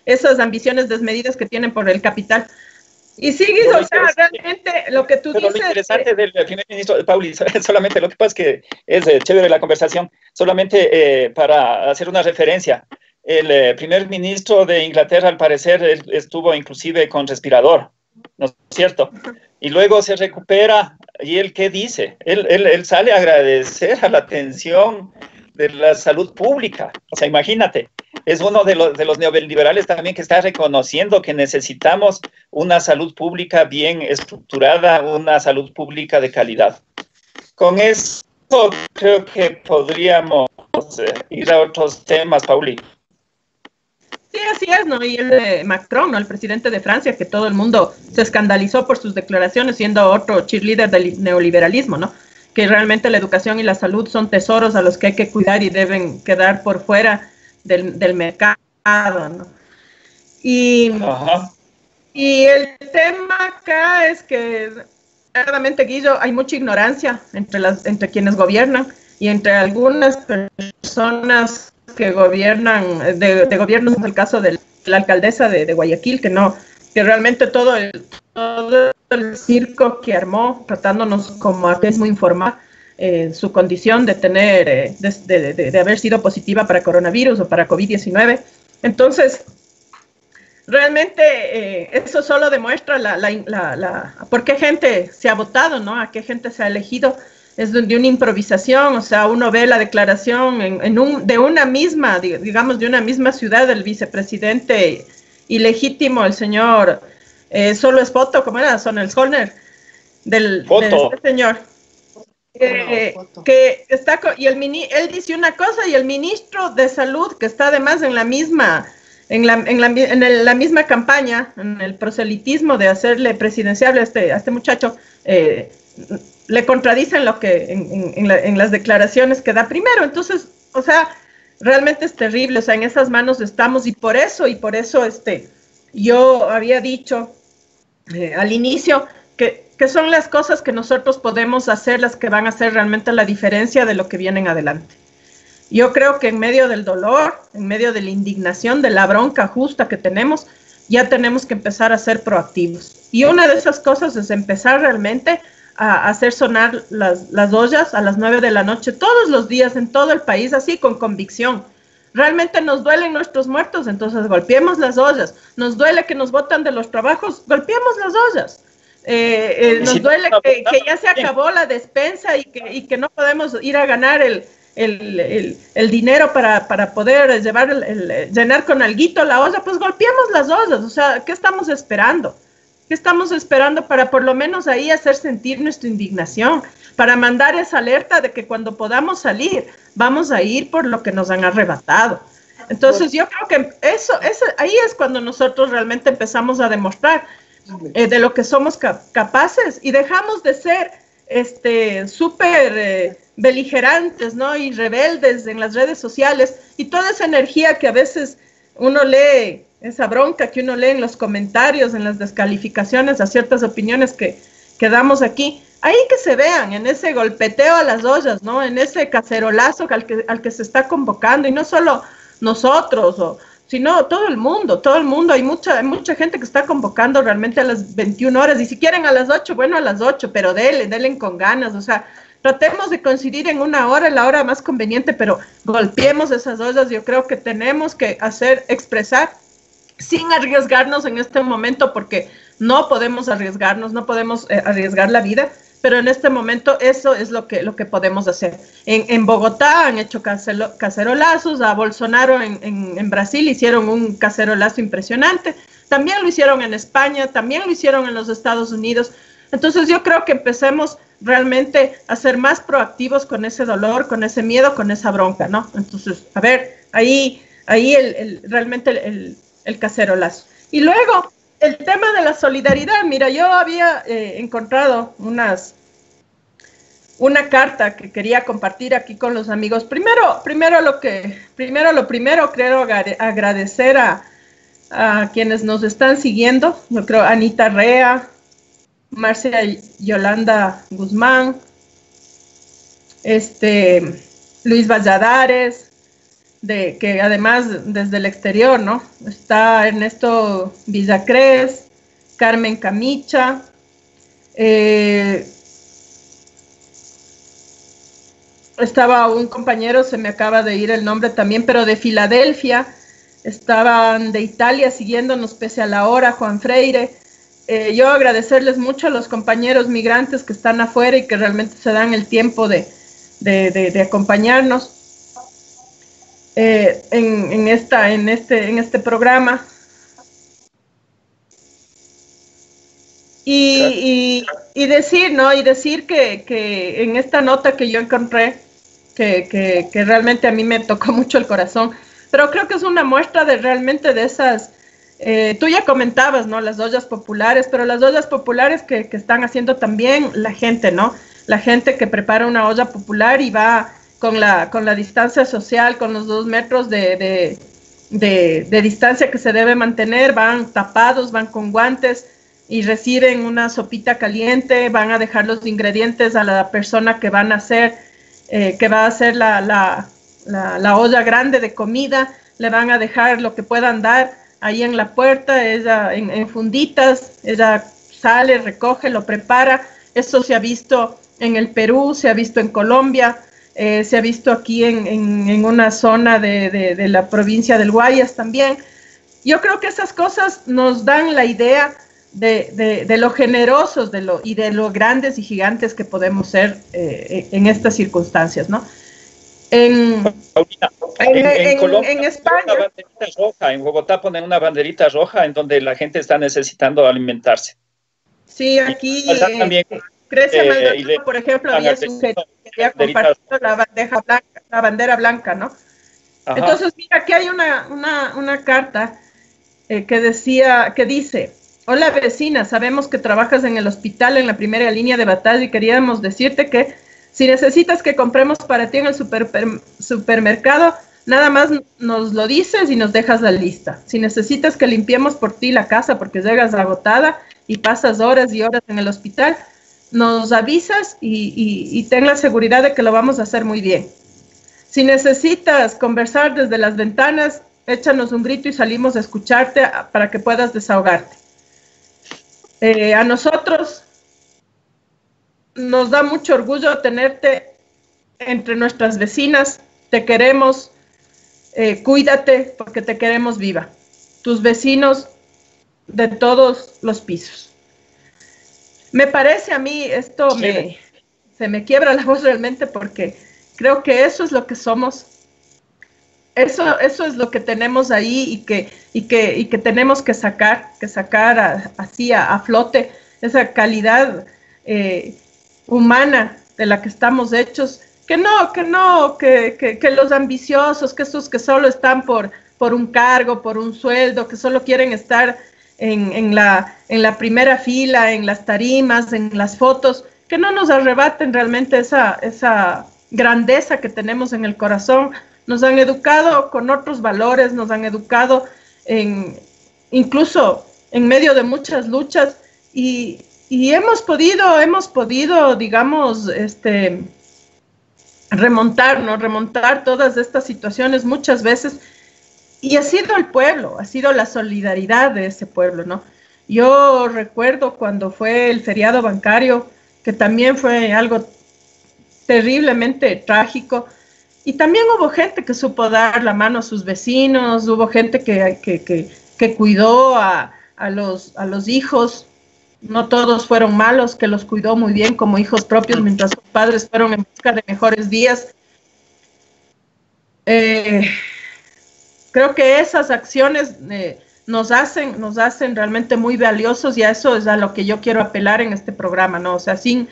esas ambiciones desmedidas que tienen por el capital. Y sí, Guido, o sea, realmente lo que tú dices... Lo interesante del primer ministro, Pauli, solamente lo que pasa es que es chévere la conversación, solamente para hacer una referencia. El primer ministro de Inglaterra, al parecer, estuvo inclusive con respirador, ¿no es cierto? Y luego se recupera, ¿y él qué dice? Él sale a agradecer a la atención de la salud pública. O sea, imagínate, es uno de los neoliberales también que está reconociendo que necesitamos una salud pública bien estructurada, una salud pública de calidad. Con eso creo que podríamos ir a otros temas, Pauli. Sí, así es, ¿no? Y el de Macron, ¿no? El presidente de Francia, que todo el mundo se escandalizó por sus declaraciones, siendo otro cheerleader del neoliberalismo, ¿no? Que realmente la educación y la salud son tesoros a los que hay que cuidar y deben quedar por fuera del mercado, ¿no? Y el tema acá es que, claramente, Guillo, hay mucha ignorancia entre quienes gobiernan y entre algunas personas que gobiernan, de gobierno, es el caso de la alcaldesa de Guayaquil, que realmente todo el circo que armó, tratándonos como a que es muy informal, su condición de tener, de haber sido positiva para coronavirus o para COVID-19. Entonces, realmente eso solo demuestra por qué gente se ha votado, ¿no? A qué gente se ha elegido. Es de una improvisación, o sea, uno ve la declaración de una misma, digamos, de una misma ciudad del vicepresidente ilegítimo, el señor, solo es foto, ¿cómo era? Sonel de este señor. Que está, y él dice una cosa y el ministro de Salud, que está además en la misma campaña, en el proselitismo de hacerle presidenciable a este muchacho, le contradicen lo que en las declaraciones que da primero. Entonces, o sea, realmente es terrible. O sea, en esas manos estamos y por eso yo había dicho al inicio que son las cosas que nosotros podemos hacer las que van a hacer realmente la diferencia de lo que viene en adelante. Yo creo que en medio del dolor, en medio de la indignación, de la bronca justa que tenemos, ya tenemos que empezar a ser proactivos. Y una de esas cosas es empezar realmente a hacer sonar las ollas a las 9 de la noche todos los días en todo el país, así con convicción. Realmente nos duelen nuestros muertos, entonces golpeemos las ollas. Nos duele que nos botan de los trabajos, golpeemos las ollas. Nos duele que ya se acabó la despensa y que no podemos ir a ganar el dinero para poder llenar con alguito la olla, pues golpeemos las ollas. O sea, ¿qué estamos esperando? ¿Qué estamos esperando para por lo menos ahí hacer sentir nuestra indignación? Para mandar esa alerta de que cuando podamos salir, vamos a ir por lo que nos han arrebatado. Entonces yo creo que ahí es cuando nosotros realmente empezamos a demostrar de lo que somos capaces y dejamos de ser súper beligerantes, ¿no? Y rebeldes en las redes sociales y toda esa energía que a veces uno lee, esa bronca que uno lee en los comentarios, en las descalificaciones a ciertas opiniones que damos aquí, ahí que se vean en ese golpeteo a las ollas, ¿no? En ese cacerolazo al que se está convocando, y no solo nosotros, sino todo el mundo, hay mucha gente que está convocando realmente a las 21 horas, y si quieren a las 8, bueno, a las 8, pero denle con ganas, o sea, tratemos de coincidir en una hora, la hora más conveniente, pero golpeemos esas ollas. Yo creo que tenemos que expresar, sin arriesgarnos en este momento, porque no podemos arriesgarnos, no podemos arriesgar la vida, pero en este momento eso es lo que podemos hacer. En Bogotá han hecho cacerolazos, a Bolsonaro en Brasil hicieron un cacerolazo impresionante, también lo hicieron en España, también lo hicieron en los Estados Unidos. Entonces yo creo que empecemos realmente a ser más proactivos con ese dolor, con ese miedo, con esa bronca, ¿no? Entonces, a ver, ahí realmente el cacerolazo. Y luego, el tema de la solidaridad. Mira, yo había encontrado una carta que quería compartir aquí con los amigos. Primero, quiero agradecer a quienes nos están siguiendo. Yo creo Anita Rea, Marcia Yolanda Guzmán, Luis Valladares, que además desde el exterior, ¿no? Está Ernesto Villacrés, Carmen Camicha, estaba un compañero, se me acaba de ir el nombre también, pero de Filadelfia, estaban de Italia siguiéndonos pese a la hora, Juan Freire. Yo agradecerles mucho a los compañeros migrantes que están afuera y que realmente se dan el tiempo de acompañarnos en este programa. Y decir, ¿no? Y decir que en esta nota que yo encontré, que realmente a mí me tocó mucho el corazón, pero creo que es una muestra de realmente de esas, tú ya comentabas, ¿no? Las ollas populares, pero las ollas populares que están haciendo también la gente, ¿no? La gente que prepara una olla popular y va con la distancia social, con los 2 metros de distancia que se debe mantener, van tapados, van con guantes y reciben una sopita caliente, van a dejar los ingredientes a la persona que van a hacer, que va a hacer la olla grande de comida, le van a dejar lo que puedan dar ahí en la puerta, ella en funditas, ella sale, recoge, lo prepara. Eso se ha visto en el Perú, se ha visto en Colombia, se ha visto aquí en una zona de la provincia del Guayas también. Yo creo que esas cosas nos dan la idea de lo generosos y de lo grandes y gigantes que podemos ser en estas circunstancias, ¿no? En Colombia, en España. una banderita roja, en Bogotá ponen una banderita roja en donde la gente está necesitando alimentarse. Sí, aquí también, Grecia Maldonado, por ejemplo, había sugerido que había compartido la bandera blanca, ¿no? Ajá. Entonces, mira, aquí hay una carta que dice: hola vecina, sabemos que trabajas en el hospital en la primera línea de batalla y queríamos decirte que si necesitas que compremos para ti en el supermercado, nada más nos lo dices y nos dejas la lista. Si necesitas que limpiemos por ti la casa porque llegas agotada y pasas horas y horas en el hospital, nos avisas y ten la seguridad de que lo vamos a hacer muy bien. Si necesitas conversar desde las ventanas, échanos un grito y salimos a escucharte para que puedas desahogarte. A nosotros nos da mucho orgullo tenerte entre nuestras vecinas. Te queremos, cuídate porque te queremos viva. Tus vecinos de todos los pisos. Me parece a mí, se me quiebra la voz realmente porque creo que eso es lo que somos. Eso es lo que tenemos ahí y y que tenemos que sacar así a flote esa calidad humana de la que estamos hechos, que los ambiciosos, que esos que solo están por un cargo, por un sueldo, que solo quieren estar en la primera fila, en las tarimas, en las fotos, que no nos arrebaten realmente esa grandeza que tenemos en el corazón. Nos han educado con otros valores, nos han educado incluso en medio de muchas luchas y hemos podido, digamos, remontar todas estas situaciones muchas veces, y ha sido el pueblo, ha sido la solidaridad de ese pueblo, ¿no? Yo recuerdo cuando fue el feriado bancario, que también fue algo terriblemente trágico, y también hubo gente que supo dar la mano a sus vecinos, hubo gente que cuidó a los hijos. No todos fueron malos, que los cuidó muy bien como hijos propios mientras sus padres fueron en busca de mejores días. Creo que esas acciones nos hacen realmente muy valiosos, y a eso es a lo que yo quiero apelar en este programa, ¿no? O sea, sin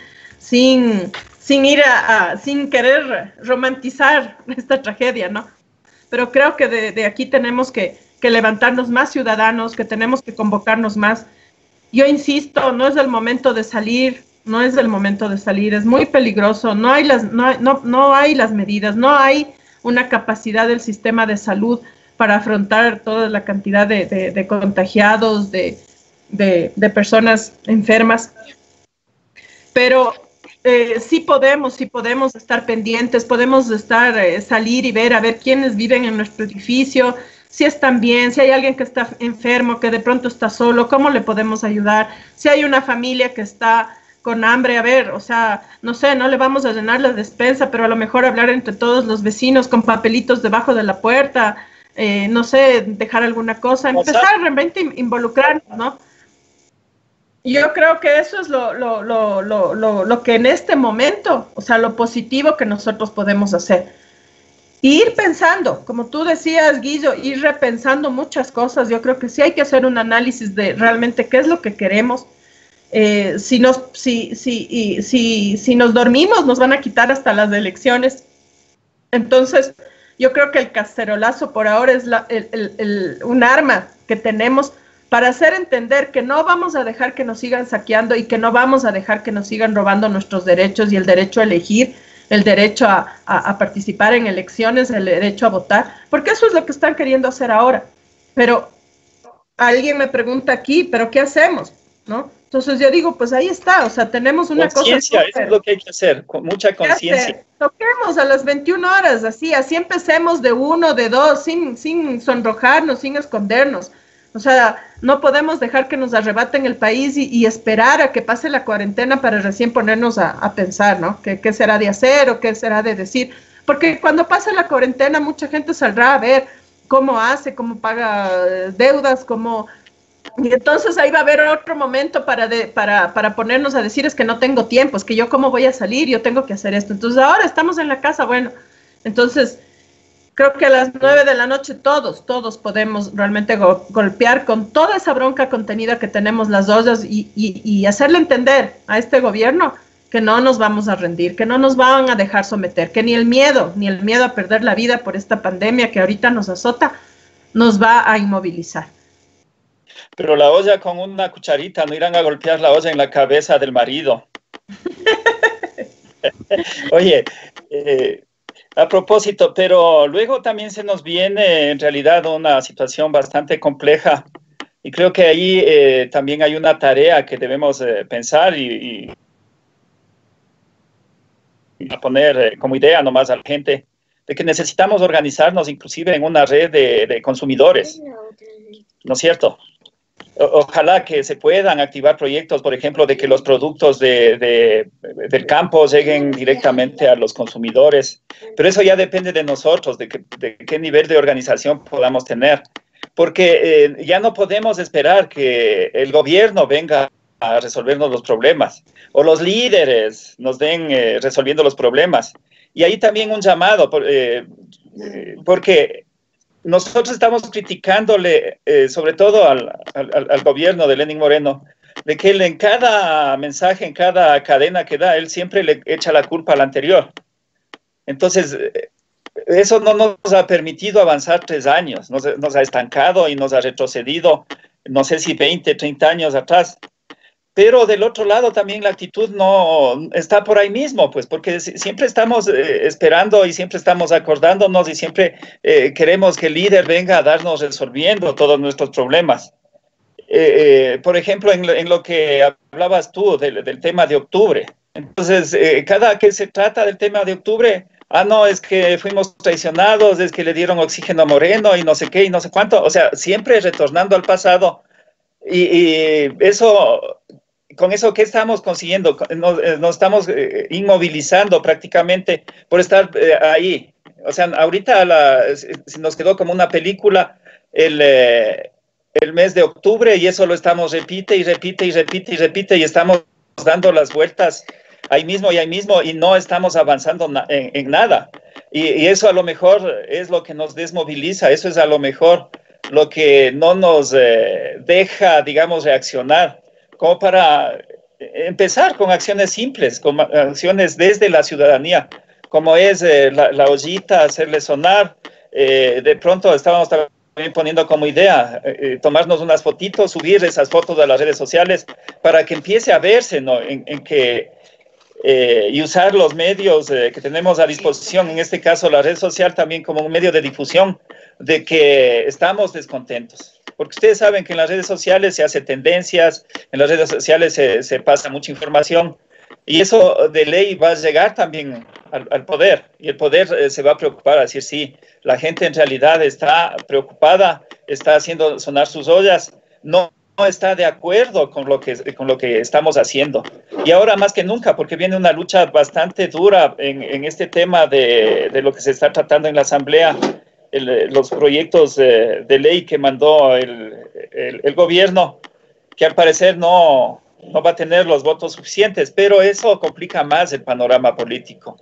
querer romantizar esta tragedia, ¿no? Pero creo que de aquí tenemos que levantarnos más ciudadanos, que tenemos que convocarnos más. Yo insisto, no es el momento de salir, es muy peligroso, no hay las medidas, no hay una capacidad del sistema de salud para afrontar toda la cantidad de contagiados, de personas enfermas. Pero sí podemos estar pendientes, podemos salir y ver a ver quiénes viven en nuestro edificio, si están bien, si hay alguien que está enfermo, que de pronto está solo, cómo le podemos ayudar, si hay una familia que está con hambre, a ver, o sea, no sé, no le vamos a llenar la despensa, pero a lo mejor hablar entre todos los vecinos con papelitos debajo de la puerta, no sé, dejar alguna cosa, empezar realmente a involucrarnos, ¿no? Yo creo que eso es lo que en este momento, o sea, lo positivo que nosotros podemos hacer. Y ir pensando, como tú decías, Guillo, ir repensando muchas cosas. Yo creo que sí hay que hacer un análisis de realmente qué es lo que queremos. Si nos dormimos, nos van a quitar hasta las elecciones. Entonces, yo creo que el cacerolazo por ahora es un arma que tenemos para hacer entender que no vamos a dejar que nos sigan saqueando y que no vamos a dejar que nos sigan robando nuestros derechos y el derecho a elegir, el derecho a participar en elecciones, el derecho a votar, porque eso es lo que están queriendo hacer ahora. Pero alguien me pregunta aquí, ¿pero qué hacemos? ¿No? Entonces yo digo, pues ahí está, o sea, tenemos una conciencia, eso es lo que hay que hacer, con mucha conciencia. Toquemos a las 21 horas, así empecemos de 1, de 2, sin sonrojarnos, sin escondernos. O sea, no podemos dejar que nos arrebaten el país y esperar a que pase la cuarentena para recién ponernos a pensar, ¿no? ¿Qué será de hacer o qué será de decir? Porque cuando pase la cuarentena, mucha gente saldrá a ver cómo hace, cómo paga deudas, y entonces ahí va a haber otro momento para ponernos a decir, es que no tengo tiempo, es que yo cómo voy a salir, yo tengo que hacer esto. Entonces ahora estamos en la casa, bueno, entonces creo que a las 9 de la noche todos podemos realmente golpear con toda esa bronca contenida que tenemos las ollas y hacerle entender a este gobierno que no nos vamos a rendir, que no nos van a dejar someter, que ni el miedo a perder la vida por esta pandemia que ahorita nos azota, nos va a inmovilizar. Pero la olla con una cucharita, no irán a golpear la olla en la cabeza del marido. Oye, a propósito, pero luego también se nos viene en realidad una situación bastante compleja y creo que ahí también hay una tarea que debemos pensar y a poner como idea nomás a la gente de que necesitamos organizarnos inclusive en una red de consumidores, ¿no es cierto? Ojalá que se puedan activar proyectos, por ejemplo, de que los productos del campo lleguen directamente a los consumidores, pero eso ya depende de nosotros, de qué nivel de organización podamos tener, porque ya no podemos esperar que el gobierno venga a resolvernos los problemas, o los líderes nos den resolviendo los problemas. Y ahí también un llamado, porque nosotros estamos criticándole, sobre todo al gobierno de Lenín Moreno, de que él en cada mensaje, en cada cadena que da, él siempre le echa la culpa al anterior. Entonces, eso no nos ha permitido avanzar 3 años, nos ha estancado y nos ha retrocedido, no sé si 20, 30 años atrás. Pero del otro lado también la actitud no está por ahí mismo, pues, porque siempre estamos esperando y siempre estamos acordándonos y siempre queremos que el líder venga a darnos resolviendo todos nuestros problemas. Por ejemplo, en lo que hablabas tú del tema de octubre. Entonces, cada que se trata del tema de octubre, no, es que fuimos traicionados, es que le dieron oxígeno a Moreno y no sé qué y no sé cuánto. O sea, siempre retornando al pasado. Y eso, con eso, ¿qué estamos consiguiendo? Nos estamos inmovilizando prácticamente por estar ahí. O sea, ahorita nos quedó como una película el mes de octubre y eso lo estamos repite y estamos dando las vueltas ahí mismo y no estamos avanzando en nada. Y eso a lo mejor es lo que nos desmoviliza, eso es a lo mejor lo que no nos deja, digamos, reaccionar, como para empezar con acciones simples, con acciones desde la ciudadanía, como es la ollita, hacerle sonar. De pronto estábamos también poniendo como idea tomarnos unas fotitos, subir esas fotos a las redes sociales para que empiece a verse, ¿no? Y usar los medios que tenemos a disposición, en este caso la red social también como un medio de difusión de que estamos descontentos. Porque ustedes saben que en las redes sociales se hace tendencias, en las redes sociales se pasa mucha información y eso de ley va a llegar también al poder y el poder se va a preocupar a decir sí, la gente en realidad está preocupada, está haciendo sonar sus ollas, no está de acuerdo con lo que estamos haciendo. Y ahora más que nunca, porque viene una lucha bastante dura en este tema de lo que se está tratando en la Asamblea, los proyectos de ley que mandó el gobierno, que al parecer no va a tener los votos suficientes, pero eso complica más el panorama político.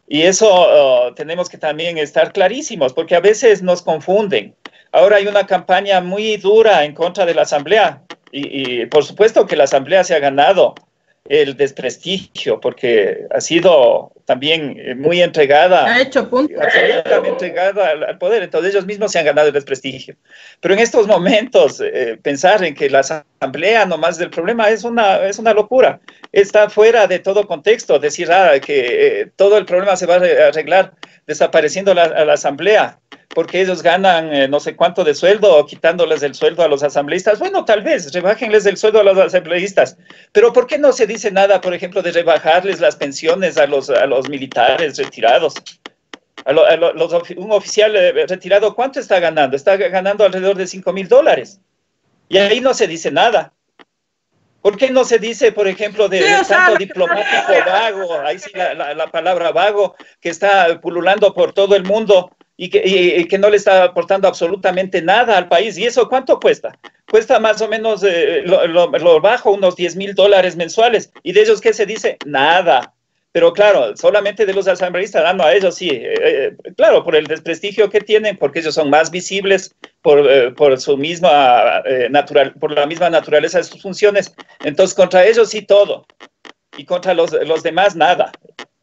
Y eso tenemos que también estar clarísimos, porque a veces nos confunden. Ahora hay una campaña muy dura en contra de la Asamblea y por supuesto que la Asamblea se ha ganado el desprestigio porque ha sido también muy entregada, ha hecho punto, absolutamente entregada al poder, entonces ellos mismos se han ganado el desprestigio. Pero en estos momentos pensar en que la Asamblea nomás del problema es una locura, está fuera de todo contexto, decir que todo el problema se va a arreglar desapareciendo a la Asamblea, porque ellos ganan no sé cuánto de sueldo o quitándoles el sueldo a los asambleístas. Bueno, tal vez, rebájenles el sueldo a los asambleístas, pero ¿por qué no se dice nada, por ejemplo, de rebajarles las pensiones a los militares retirados? Un oficial retirado, ¿cuánto está ganando? Está ganando alrededor de $5,000. Y ahí no se dice nada. ¿Por qué no se dice, por ejemplo, de tanto diplomático vago, ahí sí la palabra vago, que está pululando por todo el mundo y que no le está aportando absolutamente nada al país? ¿Y eso cuánto cuesta? Cuesta más o menos lo bajo, unos $10,000 mensuales. ¿Y de ellos qué se dice? Nada. Pero claro, solamente de los asambleístas, no, a ellos sí, claro, por el desprestigio que tienen, porque ellos son más visibles por su misma por la misma naturaleza de sus funciones. Entonces, contra ellos sí todo, y contra los demás nada.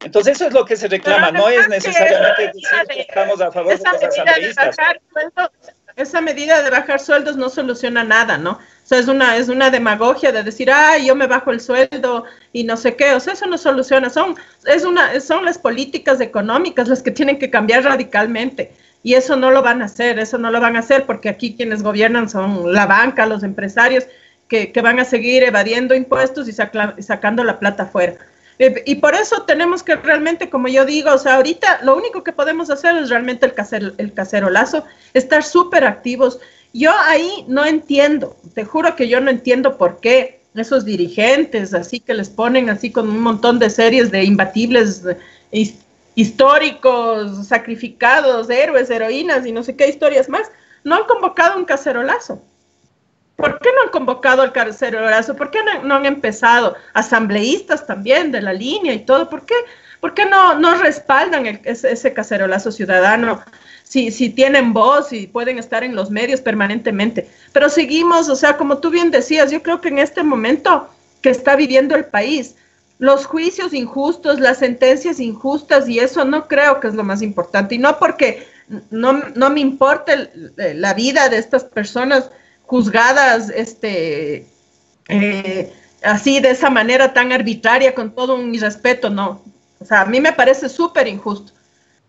Entonces, eso es lo que se reclama, no es necesariamente decir que estamos a favor de los asambleístas. Esa medida de bajar sueldos no soluciona nada, ¿no? O sea, es una demagogia de decir, yo me bajo el sueldo y no sé qué. O sea, eso no soluciona. Son las políticas económicas las que tienen que cambiar radicalmente. Y eso no lo van a hacer, porque aquí quienes gobiernan son la banca, los empresarios, que van a seguir evadiendo impuestos y sacando la plata afuera. Y por eso tenemos que realmente, como yo digo, o sea, ahorita lo único que podemos hacer es realmente el cacerolazo, estar súper activos. Yo ahí no entiendo, te juro que yo no entiendo por qué esos dirigentes así que les ponen así con un montón de series de imbatibles históricos, sacrificados, héroes, heroínas y no sé qué historias más, no han convocado un cacerolazo. ¿Por qué no han convocado al cacerolazo? ¿Por qué no han empezado? Asambleístas también de la línea y todo. ¿Por qué no respaldan ese cacerolazo ciudadano? Si tienen voz y pueden estar en los medios permanentemente. Pero seguimos, o sea, como tú bien decías, yo creo que en este momento que está viviendo el país, los juicios injustos, las sentencias injustas, y eso no creo que es lo más importante. Y no porque no me importe la vida de estas personas juzgadas así, de esa manera tan arbitraria, con todo un irrespeto, no. O sea, a mí me parece súper injusto.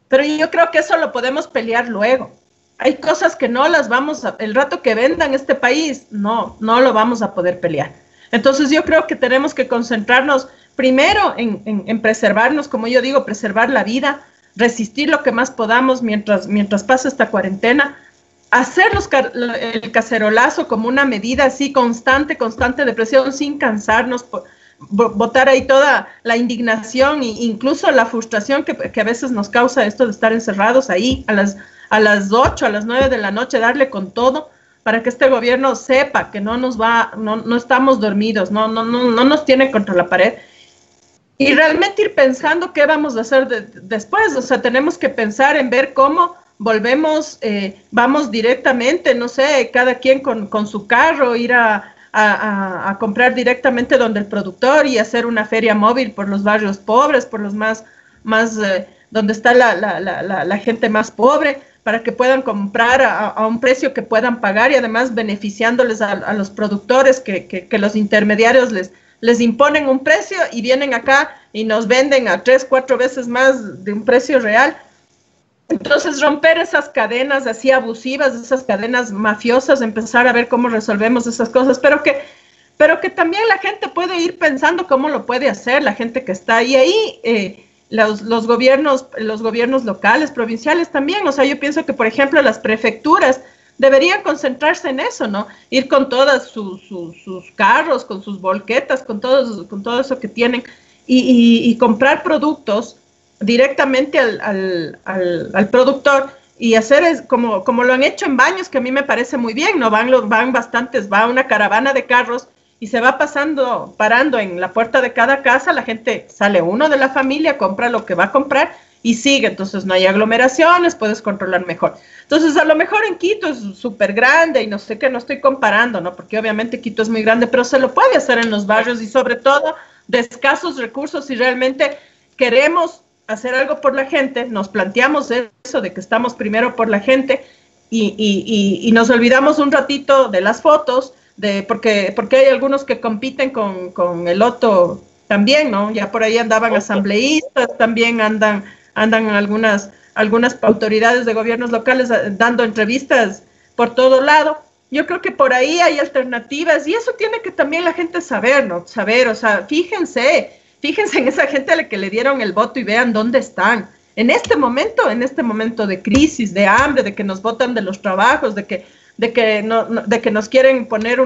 Pero yo creo que eso lo podemos pelear luego. Hay cosas que no las vamos a, el rato que vendan este país, no lo vamos a poder pelear. Entonces yo creo que tenemos que concentrarnos primero en preservarnos, como yo digo, preservar la resistir lo que más podamos mientras pasa esta cuarentena, hacer el cacerolazo como una medida así constante de presión sin cansarnos, botar ahí toda la indignación e incluso la frustración que a veces nos causa esto de estar encerrados ahí a las 8, a las 9 de la noche, darle con todo para que este gobierno sepa que no estamos dormidos, no nos tiene contra la pared. Y realmente ir pensando qué vamos a hacer después. O sea, tenemos que pensar en ver cómo volvemos, vamos directamente, no sé, cada quien con su carro, ir a comprar directamente donde el productor y hacer una feria móvil por los barrios pobres, por los más donde está la gente más pobre, para que puedan comprar a un precio que puedan pagar y además beneficiándoles a los productores que los intermediarios les imponen un precio y vienen acá y nos venden a 3, 4 veces más de un precio real. Entonces, romper esas cadenas así abusivas, esas cadenas mafiosas, empezar a ver cómo resolvemos esas cosas, pero que también la gente puede ir pensando cómo lo puede hacer, la gente que está ahí. Los gobiernos locales, provinciales también. O sea, yo pienso que, por ejemplo, las prefecturas deberían concentrarse en eso, ¿no? Ir con todas sus carros, con sus volquetas, con todo eso que tienen y comprar productos directamente al productor y hacer como lo han hecho en Baños, que a mí me parece muy bien, ¿no? Van bastantes, va una caravana de carros y se va parando en la puerta de cada casa, la gente sale uno de la familia, compra lo que va a comprar y sigue, entonces no hay aglomeraciones, puedes controlar mejor. Entonces, a lo mejor en Quito es súper grande y no sé qué, no estoy comparando, ¿no? Porque obviamente Quito es muy grande, pero se lo puede hacer en los barrios y sobre todo de escasos recursos. Si realmente queremos hacer algo por la gente, nos planteamos eso de que estamos primero por la gente y nos olvidamos un ratito de las fotos, porque hay algunos que compiten con el Otto también, ¿no? Ya por ahí andaban asambleístas, también andan algunas autoridades de gobiernos locales dando entrevistas por todo lado. Yo creo que por ahí hay alternativas y eso tiene que también la gente saber, ¿no? Saber, o sea, fíjense en esa gente a la que le dieron el voto y vean dónde están. En este momento de crisis, de hambre, de que nos botan de los trabajos, de que nos quieren poner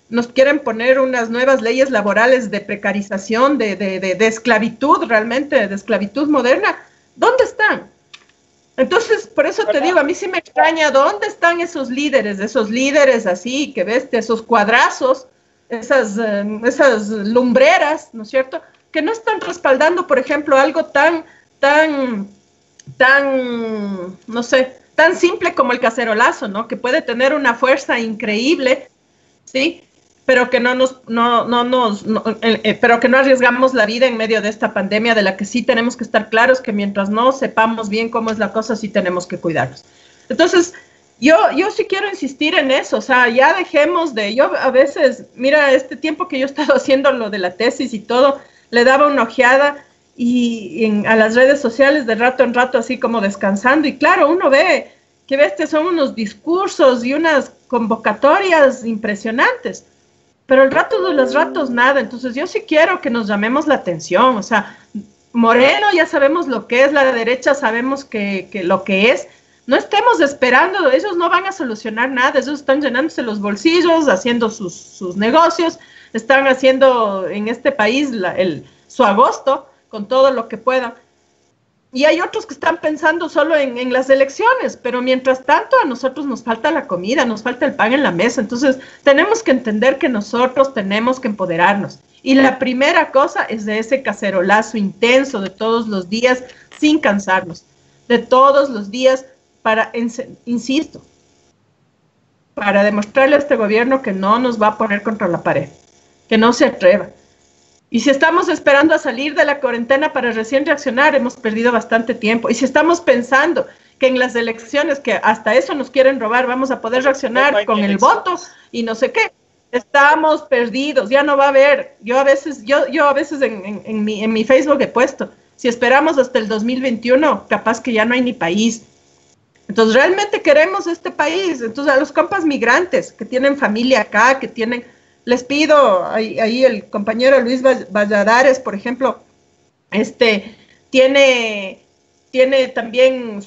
nos quieren poner unas nuevas leyes laborales de precarización, de esclavitud realmente, de esclavitud moderna. ¿Dónde están? Entonces, por eso te digo, a mí sí me extraña, ¿dónde están esos líderes así, que ves, de esos cuadrazos, esas lumbreras, ¿no es cierto?, que no están respaldando, por ejemplo, algo tan, no sé, tan simple como el cacerolazo, ¿no? Que puede tener una fuerza increíble, ¿sí? Pero que pero que no arriesgamos la vida en medio de esta pandemia, de la que sí tenemos que estar claros que mientras no sepamos bien cómo es la cosa, sí tenemos que cuidarnos. Entonces, yo sí quiero insistir en eso, o sea, ya dejemos yo a veces, mira, este tiempo que yo he estado haciendo lo de la tesis y todo, le daba una ojeada a las redes sociales de rato en rato, así como descansando, y claro, uno ve que son unos discursos y unas convocatorias impresionantes, pero el rato de los ratos nada. Entonces yo sí quiero que nos llamemos la atención, o sea, Moreno ya sabemos lo que es, la derecha sabemos que lo que es, no estemos esperando, ellos no van a solucionar nada, ellos están llenándose los bolsillos, haciendo sus negocios, están haciendo en este país su agosto con todo lo que puedan. Y hay otros que están pensando solo en las elecciones, pero mientras tanto a nosotros nos falta la comida, nos falta el pan en la mesa. Entonces tenemos que entender que nosotros tenemos que empoderarnos. Y la primera cosa es de ese cacerolazo intenso de todos los días, sin cansarnos, de todos los días para, insisto, para demostrarle a este gobierno que no nos va a poner contra la pared, que no se atreva. Y si estamos esperando a salir de la cuarentena para recién reaccionar, hemos perdido bastante tiempo. Y si estamos pensando que en las elecciones, que hasta eso nos quieren robar, vamos a poder reaccionar con el voto y no sé qué, estamos perdidos, ya no va a haber. Yo a veces en mi Facebook he puesto, si esperamos hasta el 2021, capaz que ya no hay ni país. Entonces, realmente queremos este país. Entonces, a los compas migrantes que tienen familia acá, que tienen... Les pido, ahí el compañero Luis Valladares, por ejemplo, tiene también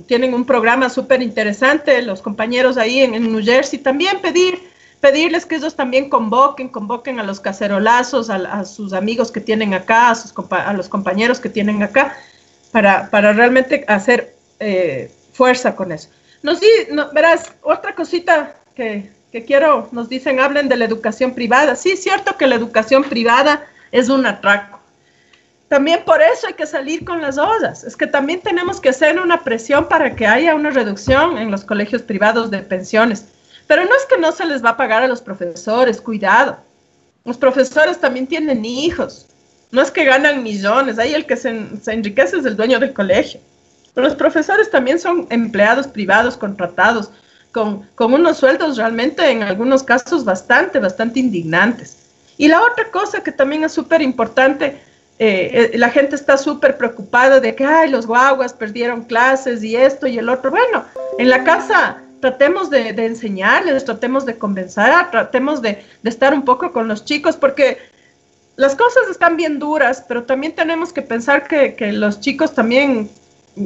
tienen un programa súper interesante, los compañeros ahí en New Jersey, también pedirles que ellos también convoquen a los cacerolazos, a sus amigos que tienen acá, a los compañeros que tienen acá, para realmente hacer fuerza con eso. Verás, otra cosita que quiero, nos dicen, hablen de la educación privada. Sí, es cierto que la educación privada es un atraco. También por eso hay que salir con las ollas. Es que también tenemos que hacer una presión para que haya una reducción en los colegios privados de pensiones. Pero no es que no se les va a pagar a los profesores, cuidado. Los profesores también tienen hijos. No es que ganan millones. Ahí el que se enriquece es el dueño del colegio. Pero los profesores también son empleados privados contratados con unos sueldos realmente en algunos casos bastante indignantes. Y la otra cosa que también es súper importante, la gente está súper preocupada de que los guaguas perdieron clases y esto y el otro. Bueno, en la casa tratemos de enseñarles, tratemos de convencer, tratemos de estar un poco con los chicos, porque las cosas están bien duras, pero también tenemos que pensar que los chicos también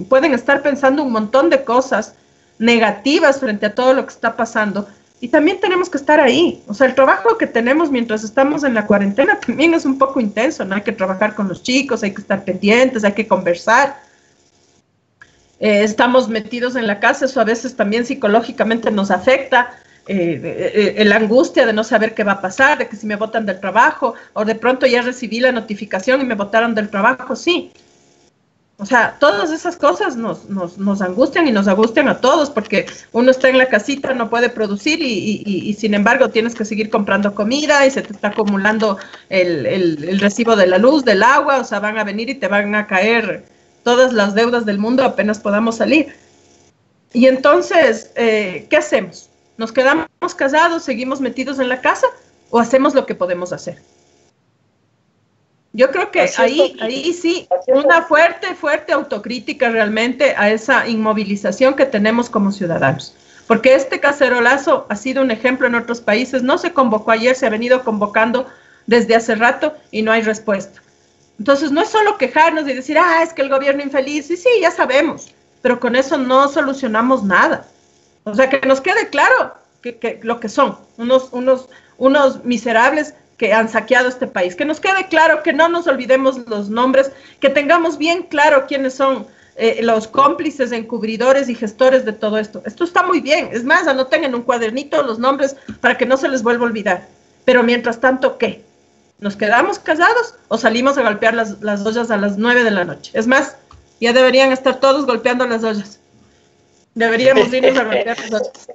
pueden estar pensando un montón de cosas negativas frente a todo lo que está pasando, y también tenemos que estar ahí. O sea, el trabajo que tenemos mientras estamos en la cuarentena también es un poco intenso, ¿no? Hay que trabajar con los chicos, hay que estar pendientes, hay que conversar. Estamos metidos en la casa, eso a veces también psicológicamente nos afecta, la angustia de no saber qué va a pasar, de que si me botan del trabajo, o de pronto ya recibí la notificación y me botaron del trabajo, sí. O sea, todas esas cosas nos angustian y nos angustian a todos, porque uno está en la casita, no puede producir y sin embargo tienes que seguir comprando comida y se te está acumulando el recibo de la luz, del agua. O sea, van a venir y te van a caer todas las deudas del mundo apenas podamos salir. Y entonces, ¿qué hacemos? ¿Nos quedamos callados, seguimos metidos en la casa o hacemos lo que podemos hacer? Yo creo que ahí sí, una fuerte autocrítica realmente a esa inmovilización que tenemos como ciudadanos. Porque este cacerolazo ha sido un ejemplo en otros países. No se convocó ayer, se ha venido convocando desde hace rato y no hay respuesta. Entonces no es solo quejarnos y decir, es que el gobierno infeliz. Sí, ya sabemos, pero con eso no solucionamos nada. O sea, que nos quede claro que lo que son, unos miserables que han saqueado este país, que nos quede claro, que no nos olvidemos los nombres, que tengamos bien claro quiénes son los cómplices, encubridores y gestores de todo esto. Esto está muy bien, es más, anoten en un cuadernito los nombres para que no se les vuelva a olvidar. Pero mientras tanto, ¿qué? ¿Nos quedamos callados o salimos a golpear las ollas a las 9 de la noche? Es más, ya deberían estar todos golpeando las ollas. Deberíamos irnos a golpear las ollas.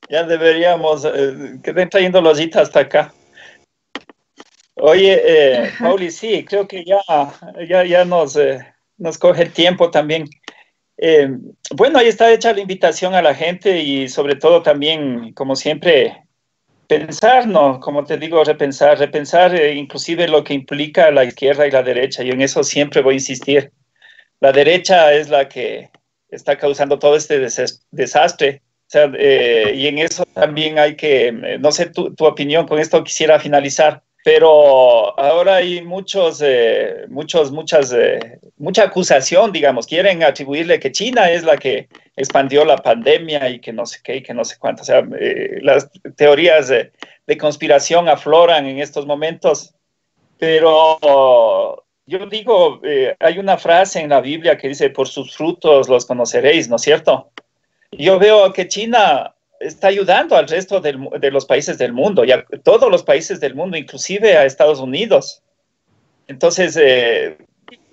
Ya deberíamos, que den trayendo la ollita hasta acá. Oye, Pauli, sí, creo que ya nos coge el tiempo también. Bueno, ahí está hecha la invitación a la gente y sobre todo también, como siempre, pensar, ¿no? Como te digo, repensar inclusive lo que implica la izquierda y la derecha. Yo en eso siempre voy a insistir. La derecha es la que está causando todo este desastre. O sea, y en eso también hay que, no sé tu opinión, con esto quisiera finalizar. Pero ahora hay mucha acusación, digamos, quieren atribuirle que China es la que expandió la pandemia y que no sé qué y que no sé cuánto. O sea, las teorías de conspiración afloran en estos momentos, pero yo digo, hay una frase en la Biblia que dice, por sus frutos los conoceréis, ¿no es cierto? Yo veo que China está ayudando al resto de los países del mundo, y a todos los países del mundo, inclusive a Estados Unidos. Entonces,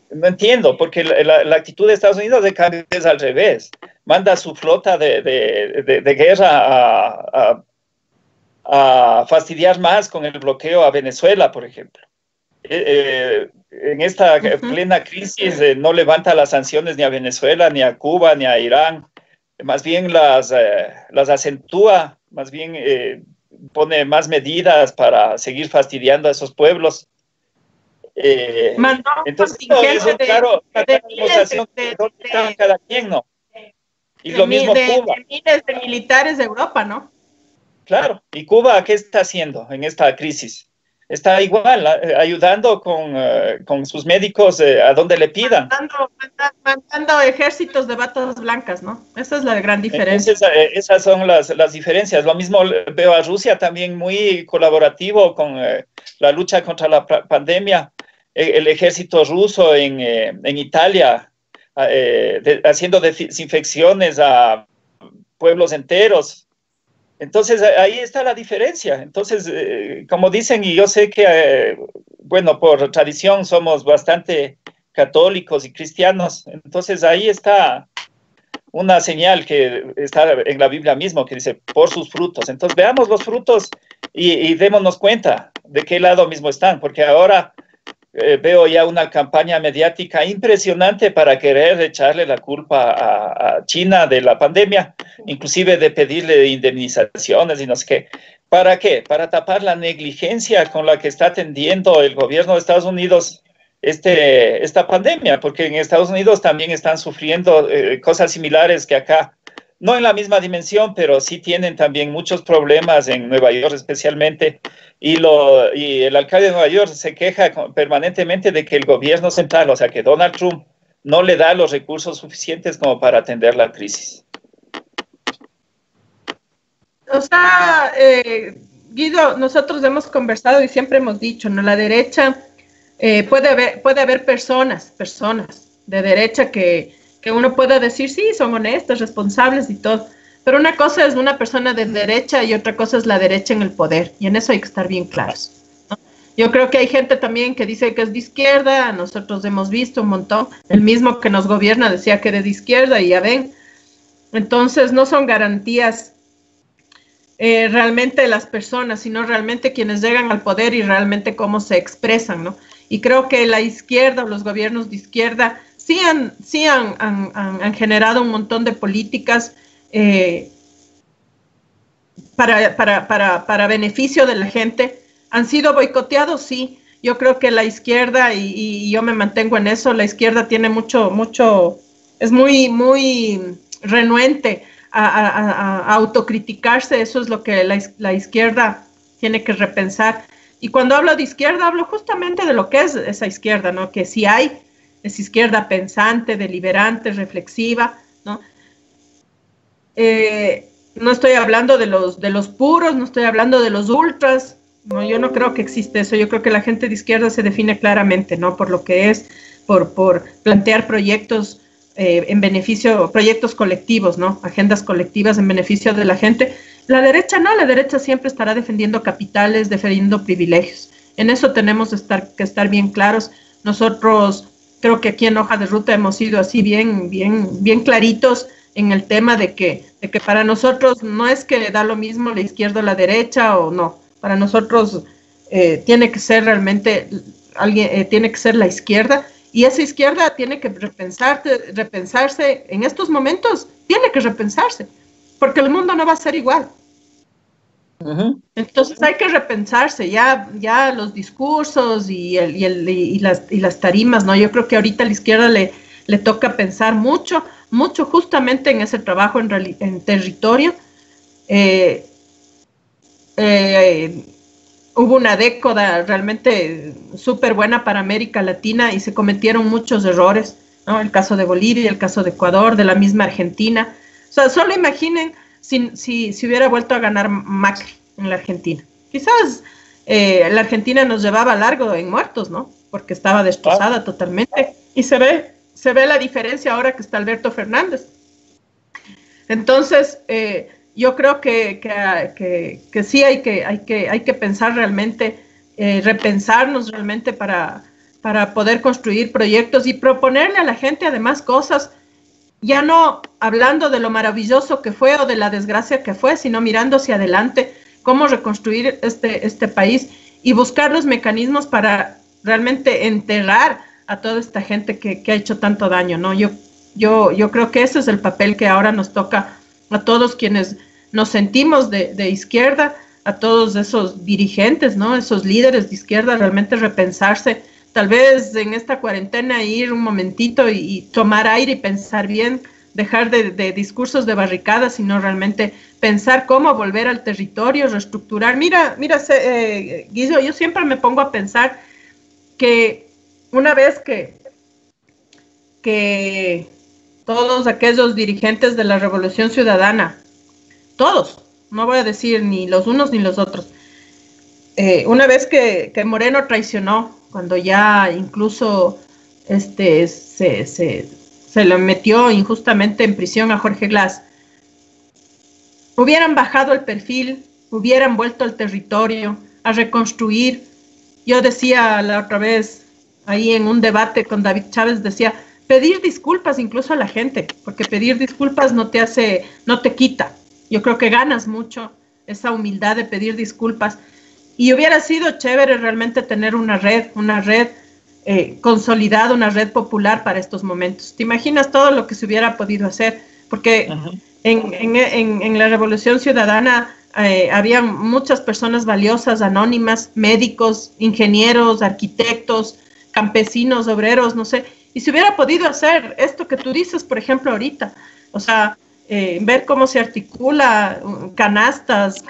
no entiendo, porque la actitud de Estados Unidos de cambio es al revés. Manda su flota de guerra a fastidiar más con el bloqueo a Venezuela, por ejemplo. En esta plena crisis no levanta las sanciones ni a Venezuela, ni a Cuba, ni a Irán. Más bien las acentúa, más bien pone más medidas para seguir fastidiando a esos pueblos. Entonces, es un claro, una clara demostración de dónde está cada quien, ¿no? Y lo mismo Cuba. De miles de militares de Europa, ¿no? Claro. ¿Y Cuba qué está haciendo en esta crisis? Está igual, ayudando con sus médicos a donde le pidan. Mandando ejércitos de batas blancas, ¿no? Esa es la gran diferencia. Entonces, esas son las diferencias. Lo mismo veo a Rusia también muy colaborativo con la lucha contra la pandemia. El ejército ruso en Italia, haciendo desinfecciones a pueblos enteros. Entonces, ahí está la diferencia. Entonces, como dicen, y yo sé que, bueno, por tradición somos bastante católicos y cristianos, entonces ahí está una señal que está en la Biblia mismo, que dice, por sus frutos. Entonces, veamos los frutos y démonos cuenta de qué lado mismo están, porque ahora veo ya una campaña mediática impresionante para querer echarle la culpa a China de la pandemia, inclusive de pedirle indemnizaciones y no sé qué. ¿Para qué? Para tapar la negligencia con la que está atendiendo el gobierno de Estados Unidos esta pandemia, porque en Estados Unidos también están sufriendo cosas similares que acá. No en la misma dimensión, pero sí tienen también muchos problemas en Nueva York especialmente. Y el alcalde de Nueva York se queja permanentemente de que el gobierno central, o sea, que Donald Trump, no le da los recursos suficientes como para atender la crisis. O sea, Guido, nosotros hemos conversado y siempre hemos dicho, ¿no? La derecha, puede haber personas de derecha que uno pueda decir, sí, son honestas, responsables y todo. Pero una cosa es una persona de derecha y otra cosa es la derecha en el poder. Y en eso hay que estar bien claros, ¿no? Yo creo que hay gente también que dice que es de izquierda. Nosotros hemos visto un montón. El mismo que nos gobierna decía que era de izquierda y ya ven. Entonces no son garantías realmente las personas, sino realmente quienes llegan al poder y realmente cómo se expresan, ¿no? Y creo que la izquierda o los gobiernos de izquierda sí han generado un montón de políticas para beneficio de la gente. ¿Han sido boicoteados? Sí. Yo creo que la izquierda, y yo me mantengo en eso, la izquierda tiene es muy renuente a autocriticarse. Eso es lo que la izquierda tiene que repensar. Y cuando hablo de izquierda, hablo justamente de lo que es esa izquierda, ¿no? Que sí hay, es izquierda pensante, deliberante, reflexiva, ¿no? No estoy hablando de los puros, no estoy hablando de los ultras, no, yo no creo que existe eso. Yo creo que la gente de izquierda se define claramente, ¿no? Por lo que es, por plantear proyectos en beneficio, proyectos colectivos, ¿no? Agendas colectivas en beneficio de la gente. La derecha no, la derecha siempre estará defendiendo capitales, defendiendo privilegios. En eso tenemos que estar bien claros. Nosotros, creo que aquí en Hoja de Ruta hemos sido así bien claritos en el tema de que para nosotros no es que da lo mismo la izquierda o la derecha o no. Para nosotros tiene que ser realmente tiene que ser la izquierda, y esa izquierda tiene que repensarse en estos momentos, tiene que repensarse, porque el mundo no va a ser igual. Entonces hay que repensarse ya los discursos y las tarimas, ¿no? Yo creo que ahorita a la izquierda le toca pensar mucho justamente en ese trabajo en territorio. Hubo una década realmente súper buena para América Latina y se cometieron muchos errores, ¿no? El caso de Bolivia, el caso de Ecuador, de la misma Argentina. O sea, solo imaginen si hubiera vuelto a ganar Macri en la Argentina. Quizás la Argentina nos llevaba largo en muertos, ¿no? porque estaba destrozada totalmente. Y se ve la diferencia ahora que está Alberto Fernández. Entonces, yo creo que sí hay que pensar realmente, repensarnos realmente para poder construir proyectos y proponerle a la gente además cosas, ya no hablando de lo maravilloso que fue o de la desgracia que fue, sino mirando hacia adelante, cómo reconstruir este país y buscar los mecanismos para realmente enterrar a toda esta gente que ha hecho tanto daño, ¿no? Yo creo que ese es el papel que ahora nos toca a todos quienes nos sentimos de izquierda, a todos esos dirigentes, ¿no? Esos líderes de izquierda, realmente repensarse, tal vez en esta cuarentena ir un momentito y tomar aire y pensar bien, dejar de discursos de barricadas, sino realmente pensar cómo volver al territorio, reestructurar. Mira, Guido, yo siempre me pongo a pensar que una vez que todos aquellos dirigentes de la Revolución Ciudadana, todos, no voy a decir ni los unos ni los otros, una vez que Moreno traicionó, cuando ya incluso se le metió injustamente en prisión a Jorge Glass, hubieran bajado el perfil, hubieran vuelto al territorio a reconstruir. Yo decía la otra vez, ahí en un debate con David Chávez, decía, pedir disculpas incluso a la gente, porque pedir disculpas no te quita. Yo creo que ganas mucho esa humildad de pedir disculpas. Y hubiera sido chévere realmente tener una red consolidada, una red popular para estos momentos. ¿Te imaginas todo lo que se hubiera podido hacer? Porque en la Revolución Ciudadana había muchas personas valiosas, anónimas, médicos, ingenieros, arquitectos, campesinos, obreros, no sé. Y se hubiera podido hacer esto que tú dices, por ejemplo, ahorita. O sea, ver cómo se articula canastas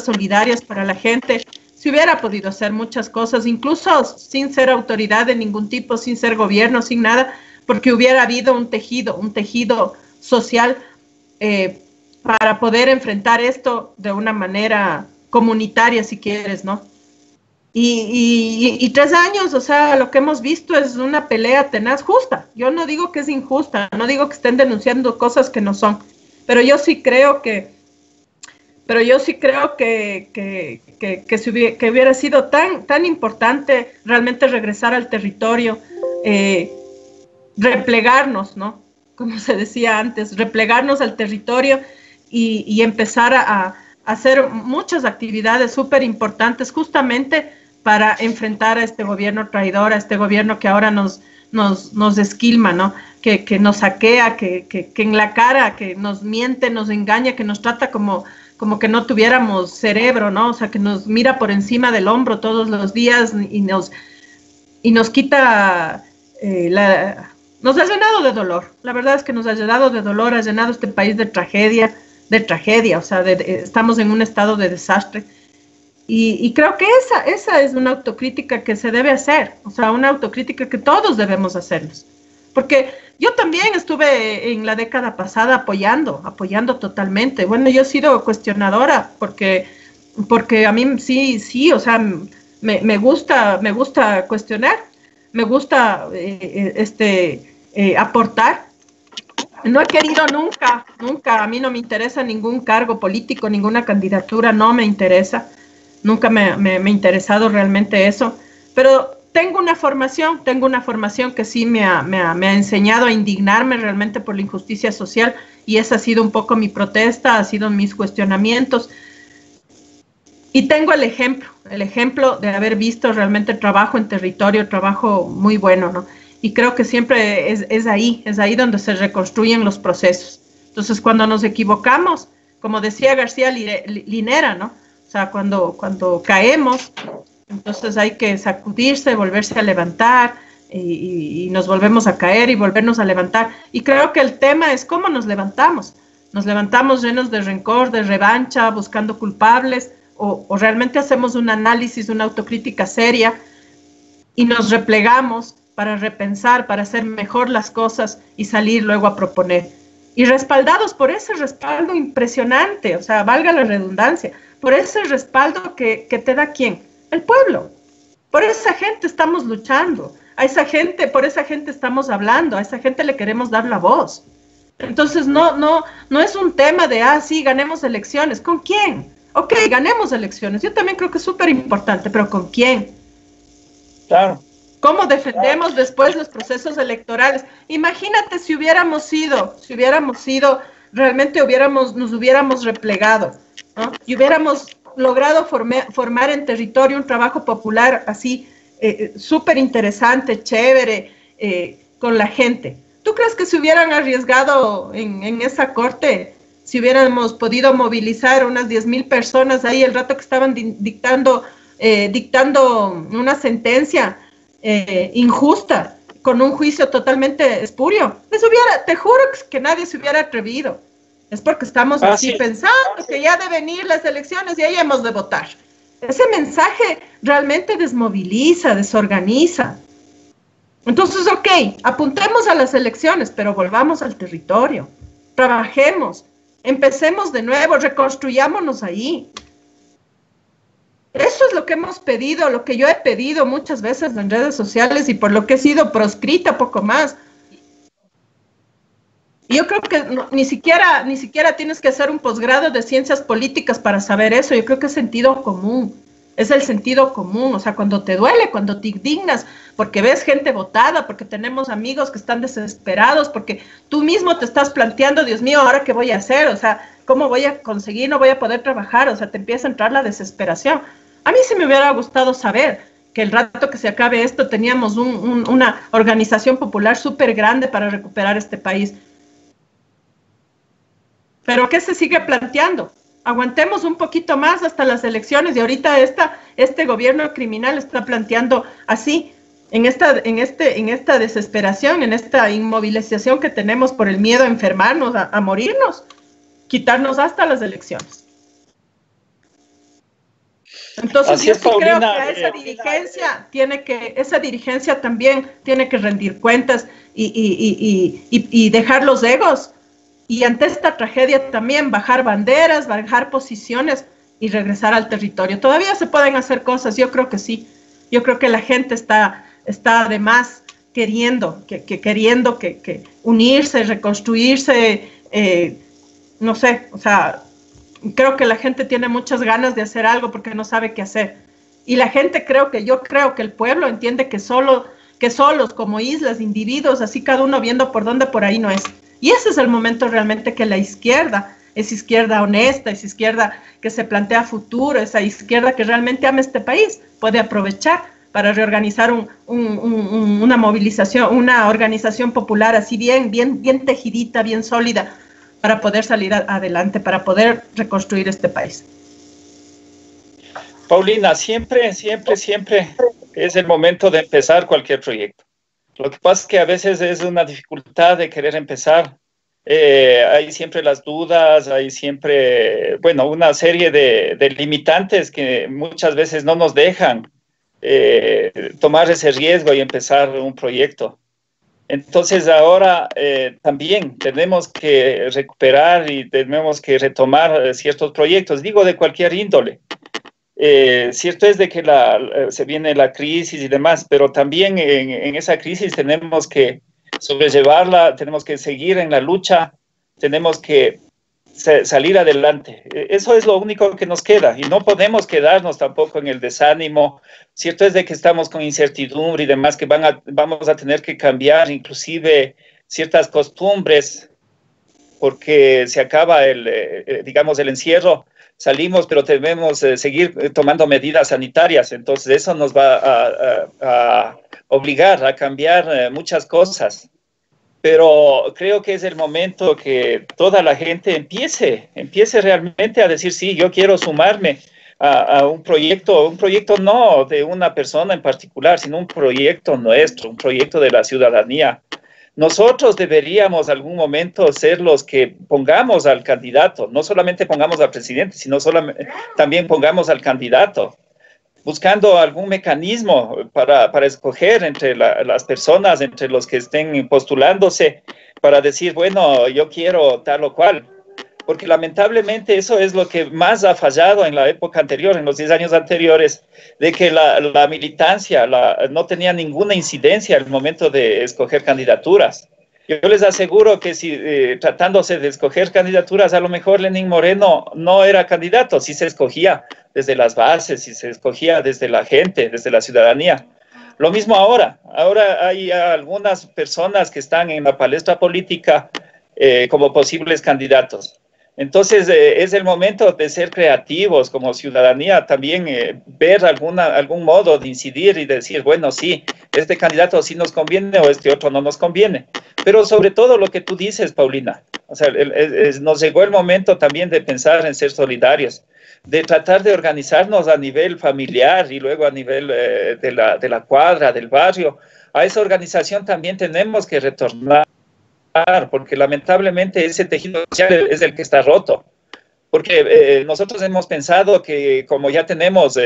solidarias para la gente. Se hubiera podido hacer muchas cosas, incluso sin ser autoridad de ningún tipo, sin ser gobierno, sin nada, porque hubiera habido un tejido social para poder enfrentar esto de una manera comunitaria, si quieres, ¿no? Y 3 años, o sea, lo que hemos visto es una pelea tenaz, justa. Yo no digo que es injusta, no digo que estén denunciando cosas que no son, pero yo sí creo que hubiera sido tan importante realmente regresar al territorio, replegarnos, ¿no? Como se decía antes, replegarnos al territorio y empezar a hacer muchas actividades súper importantes justamente para enfrentar a este gobierno traidor, a este gobierno que ahora nos esquilma, ¿no? Que nos saquea, que en la cara, que nos miente, nos engaña, que nos trata como que no tuviéramos cerebro, ¿no? O sea, que nos mira por encima del hombro todos los días y nos quita nos ha llenado de dolor. La verdad es que nos ha llenado de dolor, ha llenado este país de tragedia, o sea, estamos en un estado de desastre. Y creo que esa es una autocrítica que se debe hacer, o sea, una autocrítica que todos debemos hacernos. Porque yo también estuve en la década pasada apoyando totalmente. Bueno, yo he sido cuestionadora porque a mí sí, o sea, me gusta cuestionar, me gusta aportar. No he querido nunca, a mí no me interesa ningún cargo político, ninguna candidatura, no me interesa. Nunca me ha interesado realmente eso, pero tengo una formación que sí me ha enseñado a indignarme realmente por la injusticia social, y esa ha sido un poco mi protesta, ha sido mis cuestionamientos. Y tengo el ejemplo de haber visto realmente trabajo en territorio, trabajo muy bueno, ¿no? Y creo que siempre es ahí donde se reconstruyen los procesos. Entonces, cuando nos equivocamos, como decía García Linera, ¿no? O sea, cuando caemos, entonces hay que sacudirse, volverse a levantar, y nos volvemos a caer y volvernos a levantar. Y creo que el tema es cómo nos levantamos. Nos levantamos llenos de rencor, de revancha, buscando culpables, o realmente hacemos un análisis, una autocrítica seria y nos replegamos para repensar, para hacer mejor las cosas y salir luego a proponer. Y respaldados por ese respaldo impresionante, o sea, valga la redundancia, por ese respaldo que te da ¿quién? El pueblo. Por esa gente estamos luchando, a esa gente, por esa gente estamos hablando, a esa gente le queremos dar la voz. Entonces no es un tema de, sí, ganemos elecciones. ¿Con quién? Ok, ganemos elecciones. Yo también creo que es súper importante, pero ¿con quién? Claro. ¿Cómo defendemos después los procesos electorales? Imagínate si hubiéramos sido, realmente nos hubiéramos replegado, ¿no? Y hubiéramos logrado formar en territorio un trabajo popular así, súper interesante, chévere, con la gente. ¿Tú crees que se hubieran arriesgado en esa corte si hubiéramos podido movilizar unas 10,000 personas ahí el rato que estaban dictando una sentencia injusta, con un juicio totalmente espurio? Te juro que nadie se hubiera atrevido. Es porque estamos así pensando que ya deben ir las elecciones y ahí hemos de votar. Ese mensaje realmente desmoviliza, desorganiza. Entonces, ok, apuntemos a las elecciones, pero volvamos al territorio. Trabajemos, empecemos de nuevo, reconstruyámonos ahí. Eso es lo que hemos pedido, lo que yo he pedido muchas veces en redes sociales y por lo que he sido proscrita poco más. Y yo creo que ni siquiera tienes que hacer un posgrado de ciencias políticas para saber eso. Yo creo que es sentido común. Es el sentido común. O sea, cuando te duele, cuando te indignas, porque ves gente votada, porque tenemos amigos que están desesperados, porque tú mismo te estás planteando, Dios mío, ¿ahora qué voy a hacer? O sea, ¿cómo voy a conseguir? No voy a poder trabajar. O sea, te empieza a entrar la desesperación. A mí sí me hubiera gustado saber que el rato que se acabe esto teníamos una organización popular súper grande para recuperar este país. ¿Pero qué se sigue planteando? Aguantemos un poquito más hasta las elecciones y ahorita este gobierno criminal está planteando así, en esta desesperación, en esta inmovilización que tenemos por el miedo a enfermarnos, a morirnos, quitarnos hasta las elecciones. Entonces yo sí creo que esa dirigencia también tiene que rendir cuentas y dejar los egos. Y ante esta tragedia también bajar banderas, bajar posiciones y regresar al territorio. Todavía se pueden hacer cosas, yo creo que sí. Yo creo que la gente está además queriendo unirse, reconstruirse, no sé, o sea, creo que la gente tiene muchas ganas de hacer algo porque no sabe qué hacer. Y la gente yo creo que el pueblo entiende que solos como islas, individuos, así cada uno viendo por dónde, por ahí no es. Y ese es el momento realmente que la izquierda, esa izquierda honesta, esa izquierda que se plantea futuro, esa izquierda que realmente ama este país, puede aprovechar para reorganizar una movilización, una organización popular así bien tejidita, bien sólida, para poder salir adelante, para poder reconstruir este país. Paulina, siempre es el momento de empezar cualquier proyecto. Lo que pasa es que a veces es una dificultad de querer empezar. Hay siempre las dudas, hay siempre, una serie de limitantes que muchas veces no nos dejan tomar ese riesgo y empezar un proyecto. Entonces ahora también tenemos que recuperar y tenemos que retomar ciertos proyectos, digo de cualquier índole. Cierto es de que se viene la crisis y demás, pero también en esa crisis tenemos que sobrellevarla, tenemos que seguir en la lucha, tenemos que salir adelante. Eso es lo único que nos queda y no podemos quedarnos tampoco en el desánimo. Cierto es de que estamos con incertidumbre y demás, que vamos a tener que cambiar inclusive ciertas costumbres porque se acaba el encierro. Salimos, pero debemos seguir tomando medidas sanitarias. Entonces, eso nos va a obligar a cambiar muchas cosas. Pero creo que es el momento que toda la gente empiece realmente a decir, sí, yo quiero sumarme a un proyecto no de una persona en particular, sino un proyecto nuestro, un proyecto de la ciudadanía. Nosotros deberíamos algún momento ser los que pongamos al candidato, no solamente pongamos al presidente, sino también pongamos al candidato, buscando algún mecanismo para escoger entre las personas, entre los que estén postulándose, para decir, bueno, yo quiero tal o cual. porque lamentablemente eso es lo que más ha fallado en la época anterior, en los 10 años anteriores, de que la militancia no tenía ninguna incidencia al momento de escoger candidaturas. Yo les aseguro que si tratándose de escoger candidaturas, a lo mejor Lenín Moreno no era candidato, sí se escogía desde las bases, sí se escogía desde la gente, desde la ciudadanía. Lo mismo ahora. Ahora hay algunas personas que están en la palestra política como posibles candidatos. Entonces, es el momento de ser creativos como ciudadanía, también ver algún modo de incidir y decir, bueno, sí, este candidato sí nos conviene o este otro no nos conviene. Pero sobre todo lo que tú dices, Paulina, o sea, nos llegó el momento también de pensar en ser solidarios, de tratar de organizarnos a nivel familiar y luego a nivel de la cuadra, del barrio. A esa organización también tenemos que retornar, porque lamentablemente ese tejido social es el que está roto. Porque nosotros hemos pensado que como ya tenemos,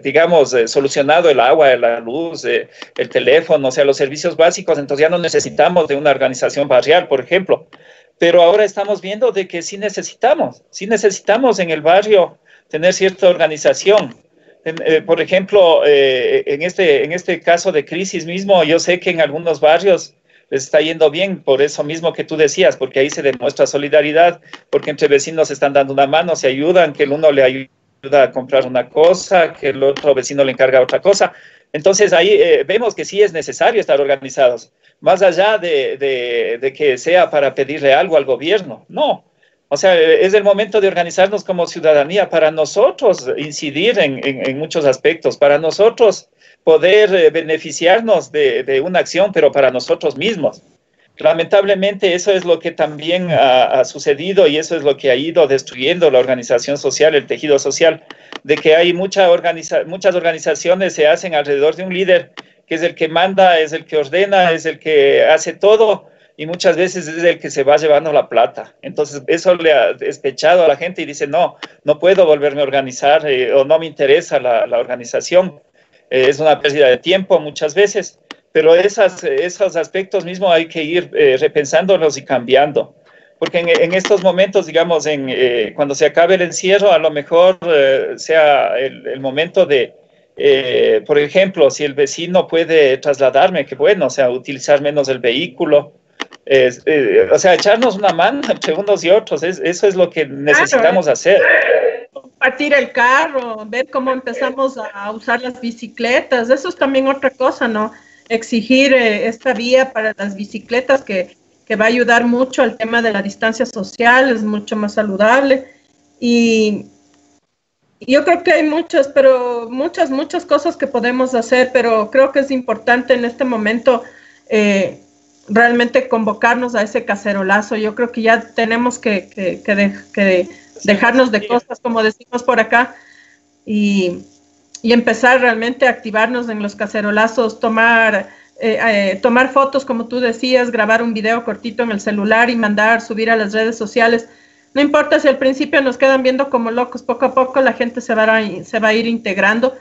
digamos, solucionado el agua, la luz, el teléfono, o sea, los servicios básicos, entonces ya no necesitamos de una organización barrial, por ejemplo. Pero ahora estamos viendo de que sí necesitamos en el barrio tener cierta organización. Por ejemplo, en este caso de crisis mismo, yo sé que en algunos barrios les está yendo bien, por eso mismo que tú decías, porque ahí se demuestra solidaridad, porque entre vecinos se están dando una mano, se ayudan, que el uno le ayuda a comprar una cosa, que el otro vecino le encarga otra cosa. Entonces ahí vemos que sí es necesario estar organizados, más allá de que sea para pedirle algo al gobierno, no. O sea, es el momento de organizarnos como ciudadanía para nosotros incidir en muchos aspectos, para nosotros poder beneficiarnos de una acción, pero para nosotros mismos. Lamentablemente eso es lo que también ha sucedido y eso es lo que ha ido destruyendo la organización social, el tejido social, de que hay muchas organizaciones se hacen alrededor de un líder que es el que manda, es el que ordena, es el que hace todo y muchas veces es el que se va llevando la plata. Entonces eso le ha despechado a la gente y dice, no puedo volverme a organizar o no me interesa la organización. Es una pérdida de tiempo muchas veces, pero esos aspectos mismos hay que ir repensándolos y cambiando. Porque en estos momentos, digamos, cuando se acabe el encierro, a lo mejor sea el momento de, por ejemplo, si el vecino puede trasladarme, que bueno, o sea, utilizar menos el vehículo, o sea, echarnos una mano entre unos y otros, eso es lo que necesitamos hacer. Compartir el carro, ver cómo empezamos a usar las bicicletas, eso es también otra cosa, ¿no? Exigir esta vía para las bicicletas que va a ayudar mucho al tema de la distancia social, es mucho más saludable y yo creo que hay muchas cosas que podemos hacer, pero creo que es importante en este momento realmente convocarnos a ese cacerolazo. Yo creo que ya tenemos que dejarnos de cosas, como decimos por acá, y empezar realmente a activarnos en los cacerolazos, tomar fotos, como tú decías, grabar un video cortito en el celular y subir a las redes sociales. No importa si al principio nos quedan viendo como locos, poco a poco la gente se va a ir integrando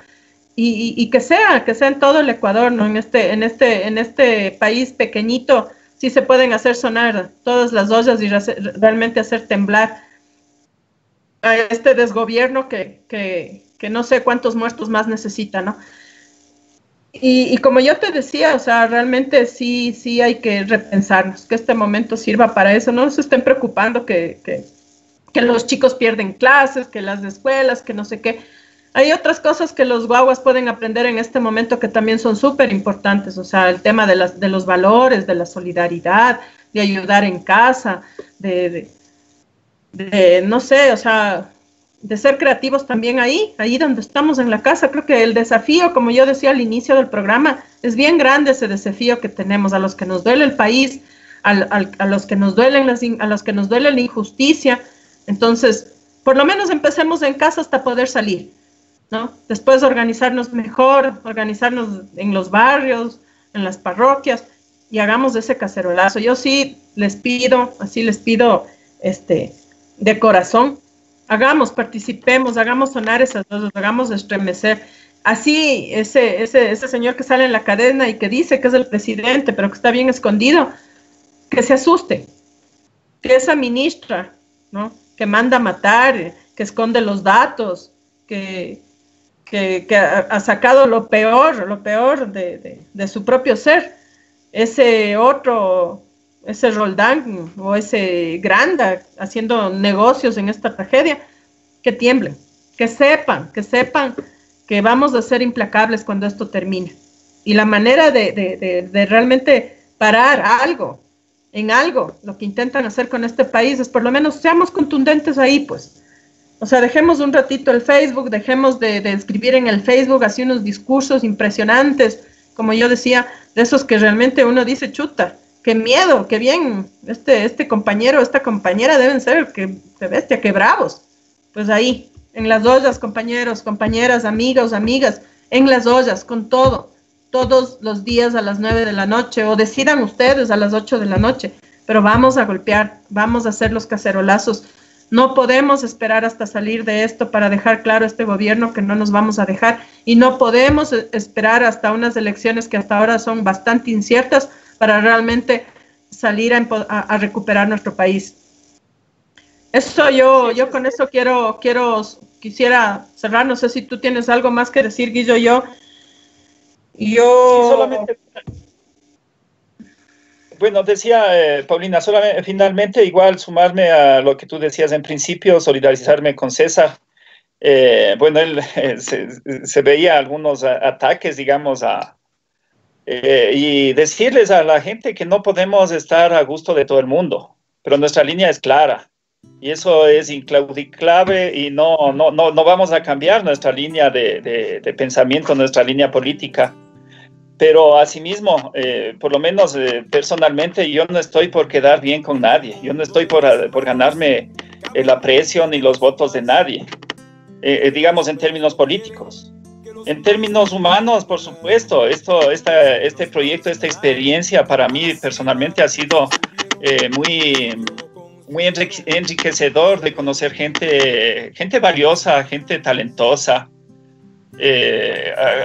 y que sea en todo el Ecuador, ¿no? En este país pequeñito sí se pueden hacer sonar todas las ollas y realmente hacer temblar a este desgobierno que no sé cuántos muertos más necesita, ¿no? Y como yo te decía, o sea, realmente sí hay que repensarnos, que este momento sirva para eso. No se estén preocupando que los chicos pierden clases, que las escuelas, que no sé qué. Hay otras cosas que los guaguas pueden aprender en este momento que también son súper importantes, o sea, el tema de los valores, de la solidaridad, de ayudar en casa, de no sé, o sea, de ser creativos también ahí donde estamos en la casa. Creo que el desafío, como yo decía al inicio del programa, es bien grande ese desafío que tenemos, a los que nos duele el país, a los que nos duele la injusticia. Entonces, por lo menos empecemos en casa hasta poder salir, ¿no? Después organizarnos mejor, organizarnos en los barrios, en las parroquias, y hagamos ese cacerolazo. Yo sí les pido de corazón, participemos, hagamos sonar esas voces, hagamos estremecer. Así, ese señor que sale en la cadena y que dice que es el presidente, pero que está bien escondido, que se asuste, que esa ministra ¿no? Que manda a matar, que esconde los datos, que ha sacado lo peor de su propio ser. Ese Roldán o ese Granda haciendo negocios en esta tragedia, que tiemblen, que sepan que vamos a ser implacables cuando esto termine. Y la manera de realmente parar en algo, lo que intentan hacer con este país es por lo menos seamos contundentes ahí, pues. O sea, dejemos un ratito el Facebook, dejemos de escribir en el Facebook así unos discursos impresionantes, como yo decía, de esos que realmente uno dice, chuta, qué miedo, qué bien, este compañero, esta compañera deben ser, qué bestia, qué bravos. Pues ahí, en las ollas, compañeros, compañeras, amigos, amigas, en las ollas, con todo, todos los días a las 9 de la noche, o decidan ustedes a las 8 de la noche, pero vamos a golpear, vamos a hacer los cacerolazos. No podemos esperar hasta salir de esto para dejar claro a este gobierno que no nos vamos a dejar, y no podemos esperar hasta unas elecciones que hasta ahora son bastante inciertas para realmente salir a recuperar nuestro país. Eso yo con eso quisiera cerrar. No sé si tú tienes algo más que decir, Guillo. Sí, solamente... Bueno, decía Paulina, solamente finalmente igual sumarme a lo que tú decías en principio, solidarizarme con César. Bueno, él se veía algunos ataques, digamos, y decirles a la gente que no podemos estar a gusto de todo el mundo, pero nuestra línea es clara y eso es inclaudicable y no vamos a cambiar nuestra línea de pensamiento, nuestra línea política. Pero asimismo, por lo menos personalmente, yo no estoy por quedar bien con nadie. Yo no estoy por ganarme el aprecio ni los votos de nadie, digamos en términos políticos. En términos humanos, por supuesto, este proyecto, esta experiencia para mí personalmente ha sido muy enriquecedor de conocer gente valiosa, gente talentosa,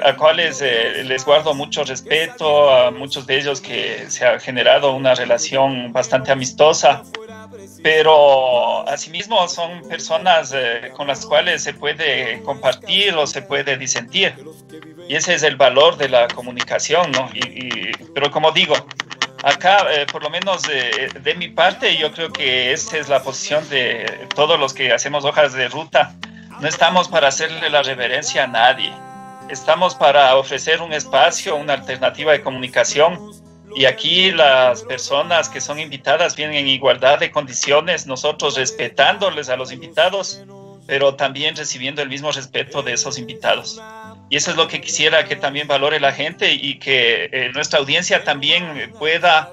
a cuales les guardo mucho respeto, a muchos de ellos que se ha generado una relación bastante amistosa, pero asimismo son personas con las cuales se puede compartir o se puede disentir, y ese es el valor de la comunicación, ¿no? Pero como digo, acá, por lo menos de mi parte, yo creo que esa es la posición de todos los que hacemos hojas de ruta. No estamos para hacerle la reverencia a nadie. Estamos para ofrecer un espacio, una alternativa de comunicación. Y aquí las personas que son invitadas vienen en igualdad de condiciones, nosotros respetándoles a los invitados, pero también recibiendo el mismo respeto de esos invitados. Y eso es lo que quisiera que también valore la gente y que nuestra audiencia también pueda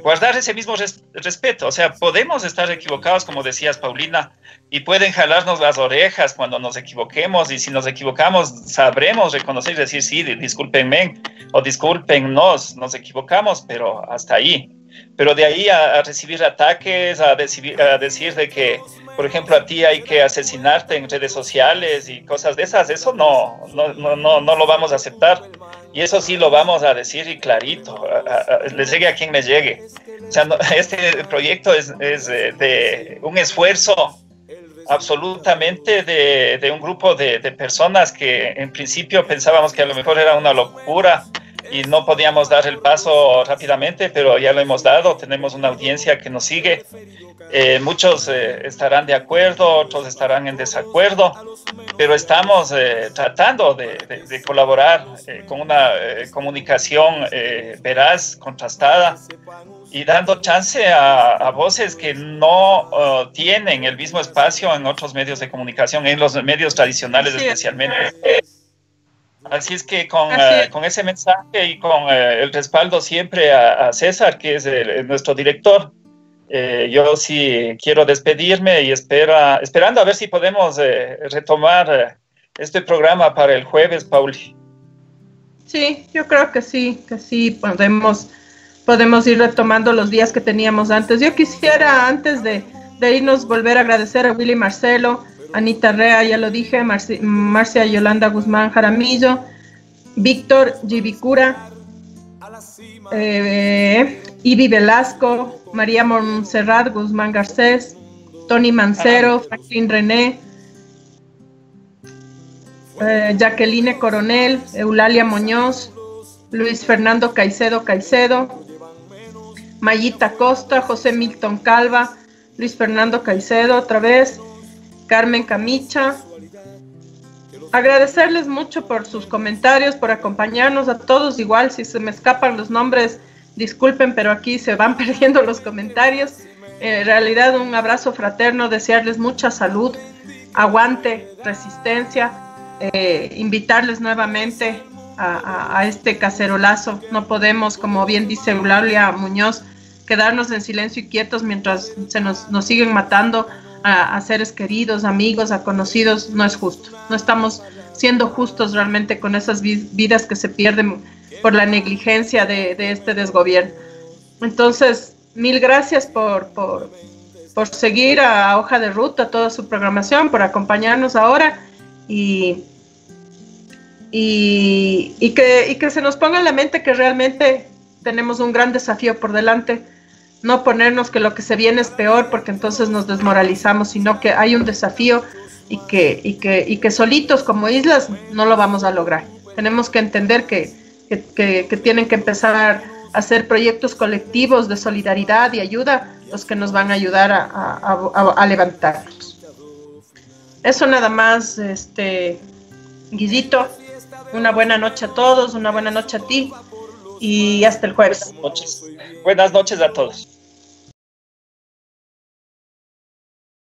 guardar ese mismo respeto. O sea, podemos estar equivocados, como decías, Paulina, y pueden jalarnos las orejas cuando nos equivoquemos, y si nos equivocamos sabremos reconocer y decir, sí, discúlpenme o discúlpennos, nos equivocamos, pero hasta ahí. Pero de ahí a recibir ataques, a decir de que, por ejemplo, a ti hay que asesinarte en redes sociales y cosas de esas, eso no lo vamos a aceptar. Y eso sí lo vamos a decir y clarito, les llegue a quien les llegue. O sea, este proyecto es de un esfuerzo absolutamente de un grupo de personas que en principio pensábamos que a lo mejor era una locura y no podíamos dar el paso rápidamente, pero ya lo hemos dado, tenemos una audiencia que nos sigue. Muchos estarán de acuerdo, otros estarán en desacuerdo, pero estamos tratando de colaborar con una comunicación veraz, contrastada, y dando chance a voces que no tienen el mismo espacio en otros medios de comunicación, en los medios tradicionales especialmente. Así es que con ese mensaje y con el respaldo siempre a César, que es nuestro director, yo sí quiero despedirme y esperando a ver si podemos retomar este programa para el jueves, Pauli. Sí, yo creo que sí podemos ir retomando los días que teníamos antes. Yo quisiera, antes de irnos, volver a agradecer a Willy Marcelo, Anita Rea, ya lo dije, Marcia Yolanda Guzmán Jaramillo, Víctor Gibicura, Ibi Velasco, María Montserrat Guzmán Garcés, Tony Mancero, Franklin René, Jacqueline Coronel, Eulalia Muñoz, Luis Fernando Caicedo, Mayita Costa, José Milton Calva, Luis Fernando Caicedo otra vez, Carmen Camicha. Agradecerles mucho por sus comentarios, por acompañarnos a todos. Igual, si se me escapan los nombres, disculpen, pero aquí se van perdiendo los comentarios. En realidad, un abrazo fraterno, desearles mucha salud, aguante, resistencia, invitarles nuevamente a este cacerolazo. No podemos, como bien dice Eulalia Muñoz, quedarnos en silencio y quietos mientras nos siguen matando a seres queridos, amigos, a conocidos. No es justo. No estamos siendo justos realmente con esas vidas que se pierden por la negligencia de este desgobierno. Entonces, mil gracias por seguir a Hoja de Ruta, toda su programación, por acompañarnos ahora y que se nos ponga en la mente que realmente tenemos un gran desafío por delante. No ponernos que lo que se viene es peor, porque entonces nos desmoralizamos, sino que hay un desafío y que solitos como islas no lo vamos a lograr. Tenemos que entender que tienen que empezar a hacer proyectos colectivos de solidaridad y ayuda, los que nos van a ayudar a levantarnos. Eso nada más, Guillito. Una buena noche a todos, una buena noche a ti y hasta el jueves. Buenas noches a todos.